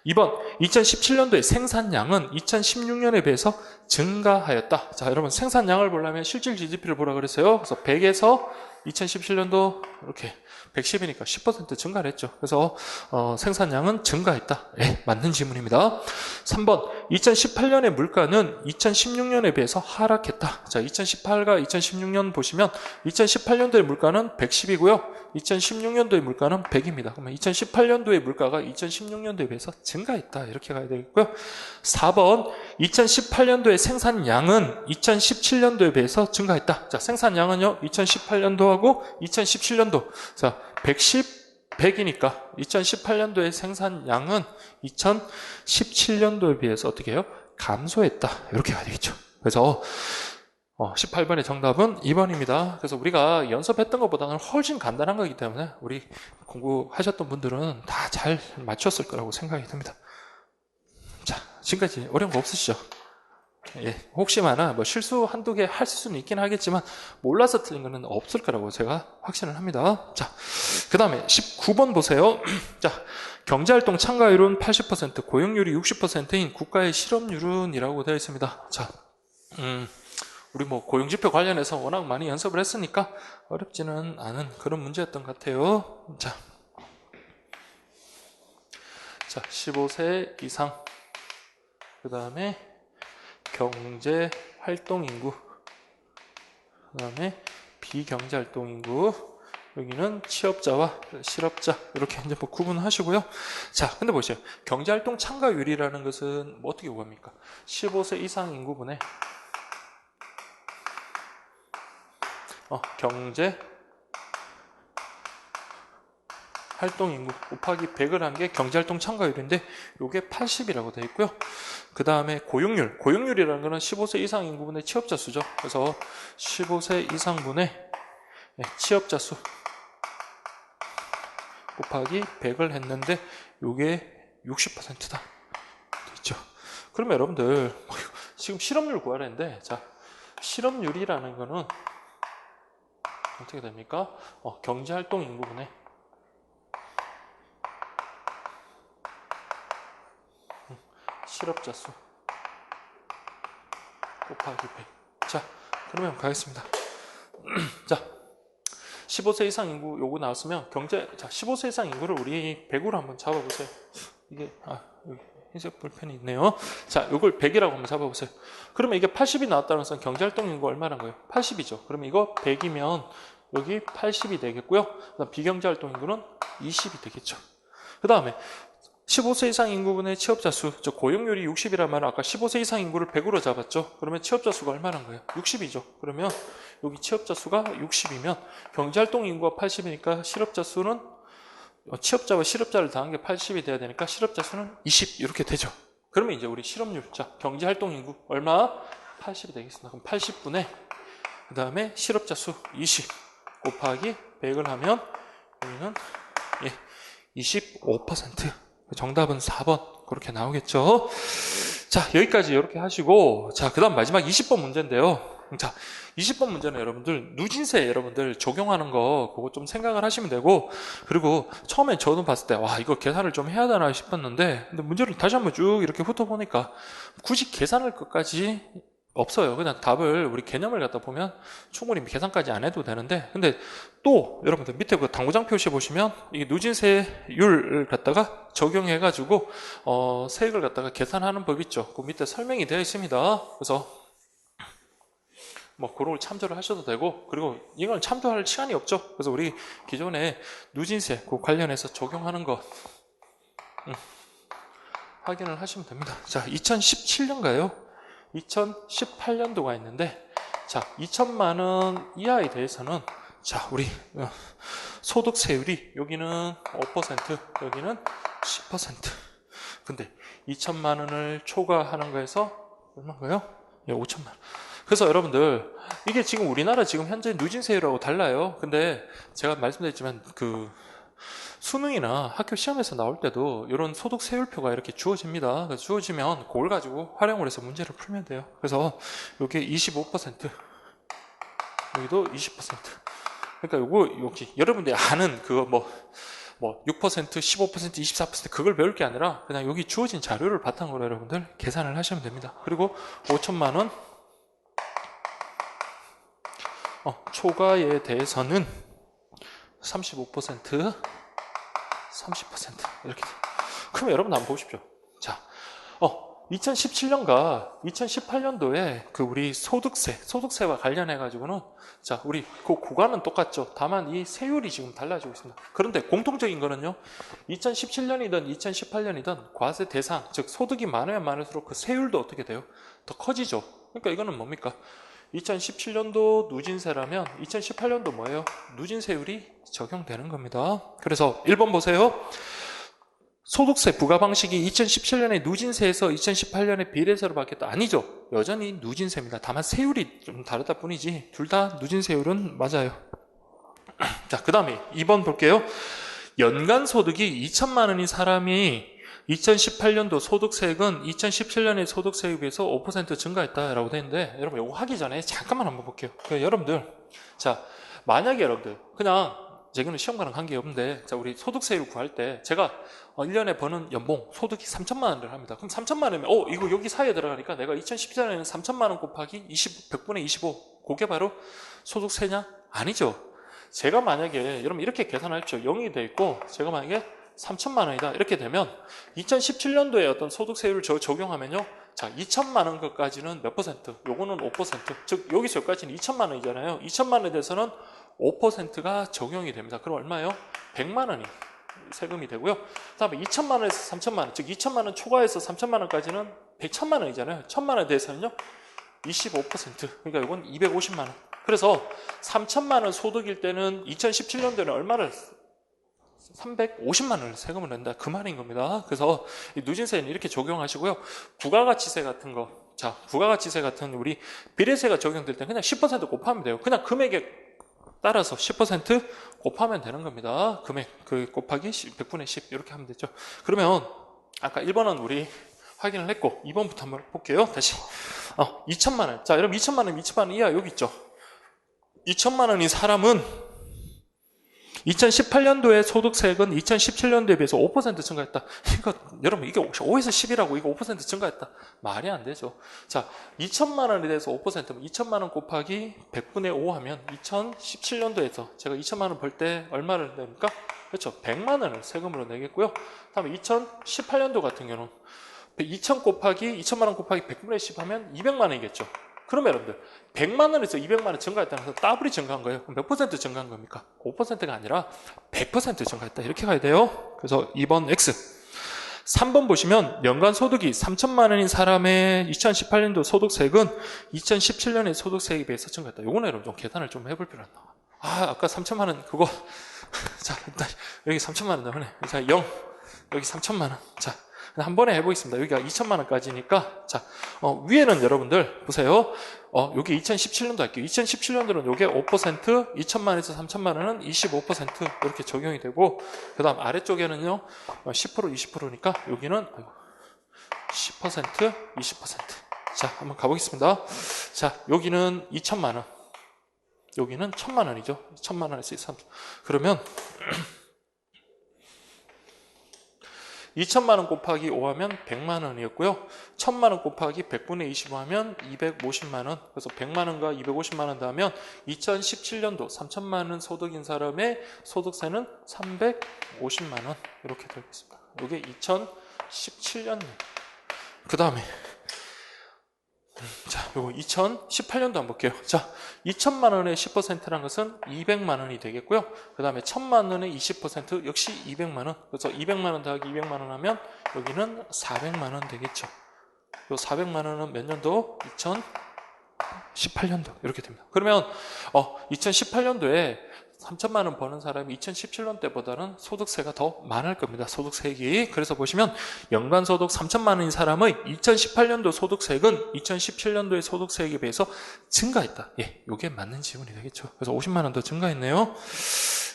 2번 2017년도의 생산량은 2016년에 비해서 증가하였다. 자, 여러분 생산량을 보려면 실질 GDP를 보라 그랬어요. 그래서 100에서 2017년도 이렇게 110이니까 10% 증가를 했죠. 그래서 생산량은 증가했다. 네, 맞는 질문입니다. 3번 2018년의 물가는 2016년에 비해서 하락했다. 자, 2018과 2016년 보시면 2018년도의 물가는 110이고요. 2016년도의 물가는 100입니다. 그러면 2018년도의 물가가 2016년도에 비해서 증가했다. 이렇게 가야 되겠고요. 4번 2018년도의 생산량은 2017년도에 비해서 증가했다. 자, 생산량은요. 2018년도하고 2017년도. 자, 100이니까 2018년도의 생산량은 2017년도에 비해서 어떻게 해요? 감소했다. 이렇게 가야 되겠죠. 그래서 18번의 정답은 2번입니다. 그래서 우리가 연습했던 것보다는 훨씬 간단한 거기 때문에 우리 공부하셨던 분들은 다 잘 맞췄을 거라고 생각이 듭니다. 자, 지금까지 어려운 거 없으시죠? 예, 혹시나 뭐 실수 한두 개 할 수는 있긴 하겠지만 몰라서 틀린 거는 없을 거라고 제가 확신을 합니다. 자, 그 다음에 19번 보세요. 자, 경제활동 참가율은 80%, 고용률이 60%인 국가의 실업률은 이라고 되어 있습니다. 자, 우리 뭐 고용지표 관련해서 워낙 많이 연습을 했으니까 어렵지는 않은 그런 문제였던 것 같아요. 자, 15세 이상, 그 다음에 경제활동인구, 그 다음에 비경제활동인구, 여기는 취업자와 실업자 이렇게 이제 뭐 구분하시고요. 자, 근데 보세요. 경제활동 참가율이라는 것은 뭐 어떻게 구합니까? 15세 이상 인구분의 경제 활동 인구 곱하기 100을 한 게 경제활동 참가율인데 이게 80이라고 되어 있고요. 그 다음에 고용률이라는 거는 15세 이상 인구분의 취업자 수죠. 그래서 15세 이상분의 취업자 수 곱하기 100을 했는데 이게 60%다 됐죠. 그러면 여러분들 지금 실업률 구하라는데, 자, 실업률이라는 거는 어떻게 됩니까? 경제활동 인구분의 실업자 수 곱하기 100. 자, 그러면 가겠습니다. 자, 15세 이상 인구 요거 나왔으면 자, 15세 이상 인구를 우리 100으로 한번 잡아보세요. 이게 여기 흰색 볼펜이 있네요. 자, 요걸 100이라고 한번 잡아보세요. 그러면 이게 80이 나왔다는 것은 경제활동 인구 얼마란 거예요? 80이죠. 그러면 이거 100이면 여기 80이 되겠고요. 그다음 비경제활동 인구는 20이 되겠죠. 그 다음에 15세 이상 인구분의 취업자 수, 저 고용률이 60이란 말은 아까 15세 이상 인구를 100으로 잡았죠. 그러면 취업자 수가 얼마란 거예요? 60이죠. 그러면 여기 취업자 수가 60이면 경제활동 인구가 80이니까 실업자 수는 취업자와 실업자를 더한 게 80이 돼야 되니까 실업자 수는 20 이렇게 되죠. 그러면 이제 우리 실업률, 자, 경제활동 인구 얼마? 80이 되겠습니다. 그럼 80분의 그 다음에 실업자 수 20 곱하기 100을 하면 여기는 25%. 정답은 4번 그렇게 나오겠죠. 자, 여기까지 이렇게 하시고, 자, 그 다음 마지막 20번 문제인데요. 자, 20번 문제는 여러분들 누진세 여러분들 적용하는 거 그거 좀 생각을 하시면 되고, 그리고 처음에 저도 봤을 때 와, 이거 계산을 좀 해야 되나 싶었는데, 근데 문제를 다시 한번 쭉 이렇게 훑어보니까 굳이 계산할 것까지 없어요. 그냥 답을 우리 개념을 갖다 보면 충분히 계산까지 안 해도 되는데, 근데 또 여러분들 밑에 그 당구장 표시 보시면 이 누진세율을 갖다가 적용해가지고 세액을 갖다가 계산하는 법 있죠. 그 밑에 설명이 되어 있습니다. 그래서 뭐 그걸 참조를 하셔도 되고, 그리고 이건 참조할 시간이 없죠. 그래서 우리 기존에 누진세 그 관련해서 적용하는 거 확인을 하시면 됩니다. 자, 2017년가요? 2018년도가 있는데, 자, 2천만 원 이하에 대해서는, 자, 우리 소득세율이 여기는 5%, 여기는 10%. 근데 2천만 원을 초과하는 거에서 얼마인가요? 5천만 원. 그래서 여러분들 이게 지금 우리나라 지금 현재 누진세율하고 달라요. 근데 제가 말씀드렸지만 그 수능이나 학교 시험에서 나올 때도 이런 소득세율표가 이렇게 주어집니다. 그래서 주어지면 그걸 가지고 활용을 해서 문제를 풀면 돼요. 그래서 이게 25%, 여기도 20%. 그러니까 요거 여기 여러분들이 아는 그거 뭐 6%, 15%, 24% 그걸 배울 게 아니라 그냥 여기 주어진 자료를 바탕으로 여러분들 계산을 하시면 됩니다. 그리고 5천만 원 초과에 대해서는 35%, 30% 이렇게. 그럼 여러분 한번 보십시오. 자, 2017년과 2018년도에 그 우리 소득세와 관련해 가지고는 자, 우리 그 구간은 똑같죠. 다만 이 세율이 지금 달라지고 있습니다. 그런데 공통적인 거는요. 2017년이든 2018년이든 과세 대상, 즉 소득이 많으면 많을수록 그 세율도 어떻게 돼요? 더 커지죠. 그러니까 이거는 뭡니까? 2017년도 누진세라면 2018년도 뭐예요? 누진세율이 적용되는 겁니다. 그래서 1번 보세요. 소득세 부과 방식이 2017년에 누진세에서 2018년에 비례세로 바뀌었다. 아니죠. 여전히 누진세입니다. 다만 세율이 좀 다르다 뿐이지 둘 다 누진세율은 맞아요. 자, 그 다음에 2번 볼게요. 연간 소득이 2천만 원인 사람이 2018년도 소득세액은 2017년의 소득세에 비해서 5% 증가했다라고 되어 있는데 여러분 이거 하기 전에 잠깐만 한번 볼게요. 여러분들 자 만약에 여러분들 그냥 제가는 시험과는 관계없는데 자 우리 소득세율 구할 때 제가 1년에 버는 연봉 소득이 3천만 원을 합니다. 그럼 3천만 원이면 이거 여기 사이에 들어가니까 내가 2017년에는 3천만 원 곱하기 100분의 25 그게 바로 소득세냐? 아니죠. 제가 만약에 여러분 이렇게 계산하십시오. 0이 돼 있고 제가 만약에 3천만 원이다 이렇게 되면 2017년도에 어떤 소득세율을 적용하면요 자 2천만 원 것까지는 몇 퍼센트? 요거는 5%. 즉 여기서 여기까지는 2천만 원이잖아요. 2천만 원에 대해서는 5%가 적용이 됩니다. 그럼 얼마예요? 100만 원이 세금이 되고요. 그 다음에 2천만 원에서 3천만 원, 즉 2천만 원 초과해서 3천만 원까지는 100천만 원이잖아요. 1천만 원에 대해서는요 25%. 그러니까 이건 250만 원. 그래서 3천만 원 소득일 때는 2017년도에는 얼마를 350만 원을 세금을 낸다. 그 말인 겁니다. 그래서 이 누진세는 이렇게 적용하시고요. 부가가치세 같은 거. 자, 부가가치세 같은 우리 비례세가 적용될 때 그냥 10% 곱하면 돼요. 그냥 금액에 따라서 10% 곱하면 되는 겁니다. 금액 그 곱하기 100분의 10 이렇게 하면 되죠. 그러면 아까 1번은 우리 확인을 했고 2번부터 한번 볼게요. 다시 2천만 원. 자, 여러분 2천만 원 이하 여기 있죠. 2천만 원인 사람은 2018년도에 소득세액은 2017년도에 비해서 5% 증가했다. 이거 여러분 이게 5에서 10이라고 이거 5% 증가했다. 말이 안 되죠. 자, 2천만 원에 대해서 5%면 2천만 원 곱하기 100분의 5 하면 2017년도에서 제가 2천만 원 벌 때 얼마를 냅니까? 그렇죠. 100만 원을 세금으로 내겠고요. 다음에 2018년도 같은 경우는 2천만 원 곱하기 100분의 10 하면 200만 원이겠죠. 그러면 여러분들 100만 원에서 200만 원 증가했다는 것은 더블이 증가한 거예요. 그럼 몇 퍼센트 증가한 겁니까? 5%가 아니라 100% 증가했다. 이렇게 가야 돼요. 그래서 2번 X. 3번 보시면 연간 소득이 3천만 원인 사람의 2018년도 소득세액은 2017년의 소득세액에 비해서 증가했다. 요거는 여러분 좀 계산을 좀 해볼 필요가 있나. 아까 3천만 원 그거 자 일단 여기 3천만 원 나오네. 자 0 여기 3천만 원. 자 한 번에 해보겠습니다. 여기가 2천만 원까지니까 자 위에는 여러분들 보세요. 여기 2017년도 할게요. 2017년도는 요게 5%, 2천만 원에서 3천만 원은 25% 이렇게 적용이 되고 그 다음 아래쪽에는요 10% 20%니까 여기는 10% 20%. 자 한번 가보겠습니다. 자 여기는 2천만 원 여기는 1천만 원이죠. 1천만 원에서 3 그러면 2천만 원 곱하기 5 하면 100만 원이었고요. 1천만 원 곱하기 100분의 25 하면 250만 원. 그래서 100만 원과 250만 원 더하면 2017년도 3천만 원 소득인 사람의 소득세는 350만 원. 이렇게 되고 있습니다. 이게 2017년. 그 다음에 자, 요거 2018년도 한번 볼게요. 자, 2천만 원의 10%란 것은 200만 원이 되겠고요. 그 다음에 1천만 원의 20% 역시 200만 원. 그래서 200만 원 더하기 200만 원 하면 여기는 400만 원 되겠죠. 요 400만 원은 몇 년도? 2018년도 이렇게 됩니다. 그러면 2018년도에 3천만 원 버는 사람이 2017년 때보다는 소득세가 더 많을 겁니다. 소득세액이. 그래서 보시면 연간 소득 3천만 원인 사람의 2018년도 소득세액은 2017년도의 소득세액에 비해서 증가했다. 예, 이게 맞는 지문이 되겠죠. 그래서 50만 원 더 증가했네요.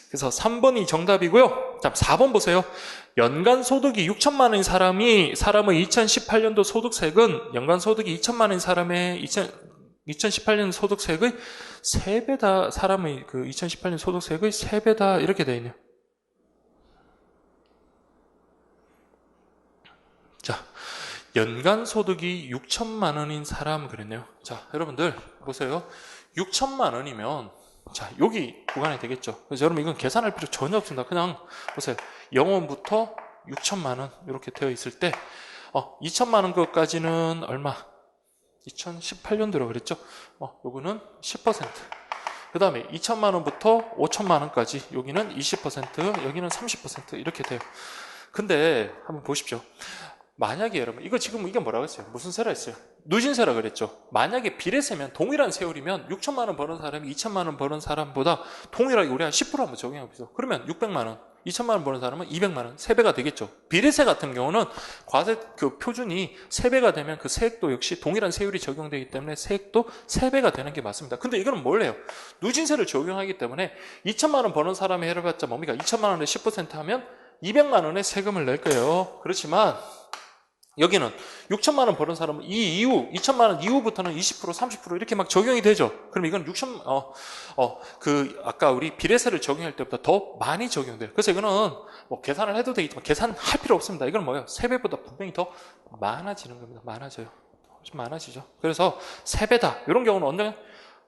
그래서 3번이 정답이고요. 자, 4번 보세요. 연간 소득이 6천만 원인 사람의 2018년도 소득세액은 연간 소득이 2천만 원인 사람의 2018년 소득세액의 3배다, 사람의 그 2018년 소득세액의 3배다, 이렇게 되어 있네요. 자, 연간 소득이 6천만 원인 사람 그랬네요. 자, 여러분들, 보세요. 6천만 원이면 자, 여기 구간이 되겠죠. 그래서 여러분 이건 계산할 필요 전혀 없습니다. 그냥 보세요. 0원부터 6천만 원 이렇게 되어 있을 때 2천만 원 것까지는 얼마? 2018년도로 그랬죠. 요거는 10%. 그 다음에 2천만 원부터 5천만 원까지 여기는 20%, 여기는 30% 이렇게 돼요. 근데 한번 보십시오. 만약에 여러분 이거 지금 이게 뭐라고 했어요? 무슨 세라 했어요? 누진세라 그랬죠. 만약에 비례세면 동일한 세율이면 6천만 원 버는 사람이 2천만 원 버는 사람보다 동일하게 우리 한 10% 한번 적용해보세요. 그러면 600만 원, 2천만 원 버는 사람은 200만 원, 3배가 되겠죠. 비례세 같은 경우는 과세 그 표준이 3배가 되면 그 세액도 역시 동일한 세율이 적용되기 때문에 세액도 3배가 되는 게 맞습니다. 근데 이거는 뭘 해요? 누진세를 적용하기 때문에 2천만 원 버는 사람이 해봤자 뭡니까? 2천만 원에 10% 하면 200만 원의 세금을 낼 거예요. 그렇지만 여기는 6천만 원 버는 사람은 이 이후 2천만 원 이후부터는 20% 30% 이렇게 막 적용이 되죠. 그럼 이건 아까 우리 비례세를 적용할 때보다 더 많이 적용돼요. 그래서 이거는 뭐 계산을 해도 되겠지만 계산할 필요 없습니다. 이건 뭐예요? 3배보다 분명히 더 많아지는 겁니다. 많아져요. 훨씬 많아지죠. 그래서 3배다. 이런 경우는 언제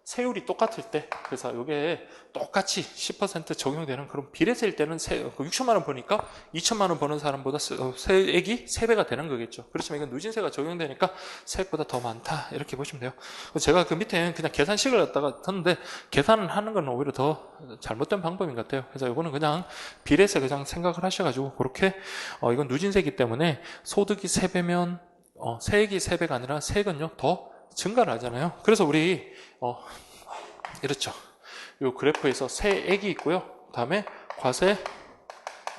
세율이 똑같을 때, 그래서 이게 똑같이 10% 적용되는 그런 비례세일 때는 6천만 원 버니까 2천만 원 버는 사람보다 세액이 3배가 되는 거겠죠. 그렇지만 이건 누진세가 적용되니까 세액보다 더 많다 이렇게 보시면 돼요. 제가 그 밑에 그냥 계산식을 갖다가 썼는데 계산을 하는 건 오히려 더 잘못된 방법인 것 같아요. 그래서 이거는 그냥 비례세 그냥 생각을 하셔가지고 그렇게 이건 누진세이기 때문에 소득이 3배면 세액이 3배가 아니라 세액은요 더 증가를 하잖아요. 그래서 우리 이렇죠. 이 그래프에서 세액이 있고요. 다음에 과세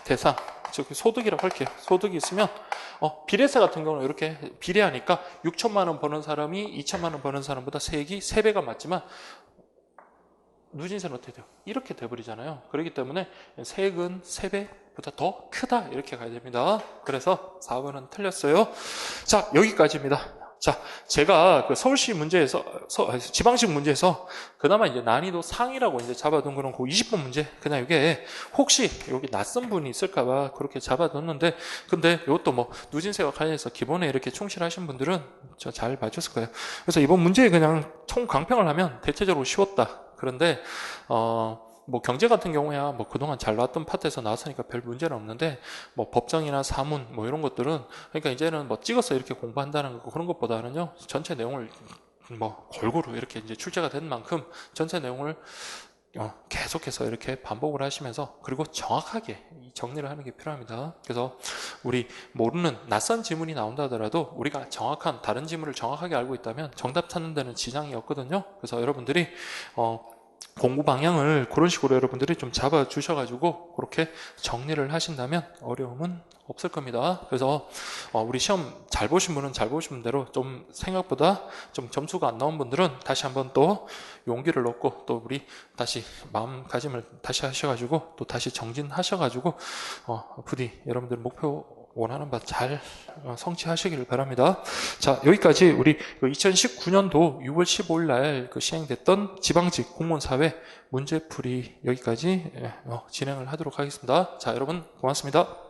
대상, 즉 소득이라고 할게요. 소득이 있으면 비례세 같은 경우는 이렇게 비례하니까 6천만 원 버는 사람이 2천만 원 버는 사람보다 세액이 3배가 맞지만 누진세는 어떻게 돼요? 이렇게 돼버리잖아요. 그렇기 때문에 세액은 3배보다 더 크다 이렇게 가야 됩니다. 그래서 4번은 틀렸어요. 자, 여기까지입니다. 자, 제가 그 서울시 문제에서, 지방식 문제에서 그나마 이제 난이도 상이라고 이제 잡아둔 거는 그 20번 문제. 그냥 이게 혹시 여기 낯선 분이 있을까봐 그렇게 잡아뒀는데, 근데 이것도 뭐 누진세와 관련해서 기본에 이렇게 충실하신 분들은 저 잘 봐줬을 거예요. 그래서 이번 문제에 그냥 총 강평을 하면 대체적으로 쉬웠다. 그런데, 뭐 경제 같은 경우야 뭐 그동안 잘 나왔던 파트에서 나왔으니까 별 문제는 없는데 뭐 법정이나 사문 뭐 이런 것들은 그러니까 이제는 뭐 찍어서 이렇게 공부한다는 거 그런 것보다는요 전체 내용을 뭐 골고루 이렇게 이제 출제가 된 만큼 전체 내용을 계속해서 이렇게 반복을 하시면서 그리고 정확하게 정리를 하는 게 필요합니다. 그래서 우리 모르는 낯선 지문이 나온다 하더라도 우리가 정확한 다른 지문을 정확하게 알고 있다면 정답 찾는 데는 지장이 없거든요. 그래서 여러분들이 공부 방향을 그런 식으로 여러분들이 좀 잡아 주셔가지고 그렇게 정리를 하신다면 어려움은 없을 겁니다. 그래서 우리 시험 잘 보신 분은 잘 보신 대로 좀 생각보다 좀 점수가 안 나온 분들은 다시 한번 또 용기를 얻고 또 우리 다시 마음가짐을 다시 하셔가지고 또 다시 정진하셔가지고 부디 여러분들 목표 원하는 바 잘 성취하시기를 바랍니다. 자, 여기까지 우리 2019년도 6월 15일 날 시행됐던 지방직 공무원사회 문제풀이 여기까지 진행을 하도록 하겠습니다. 자, 여러분 고맙습니다.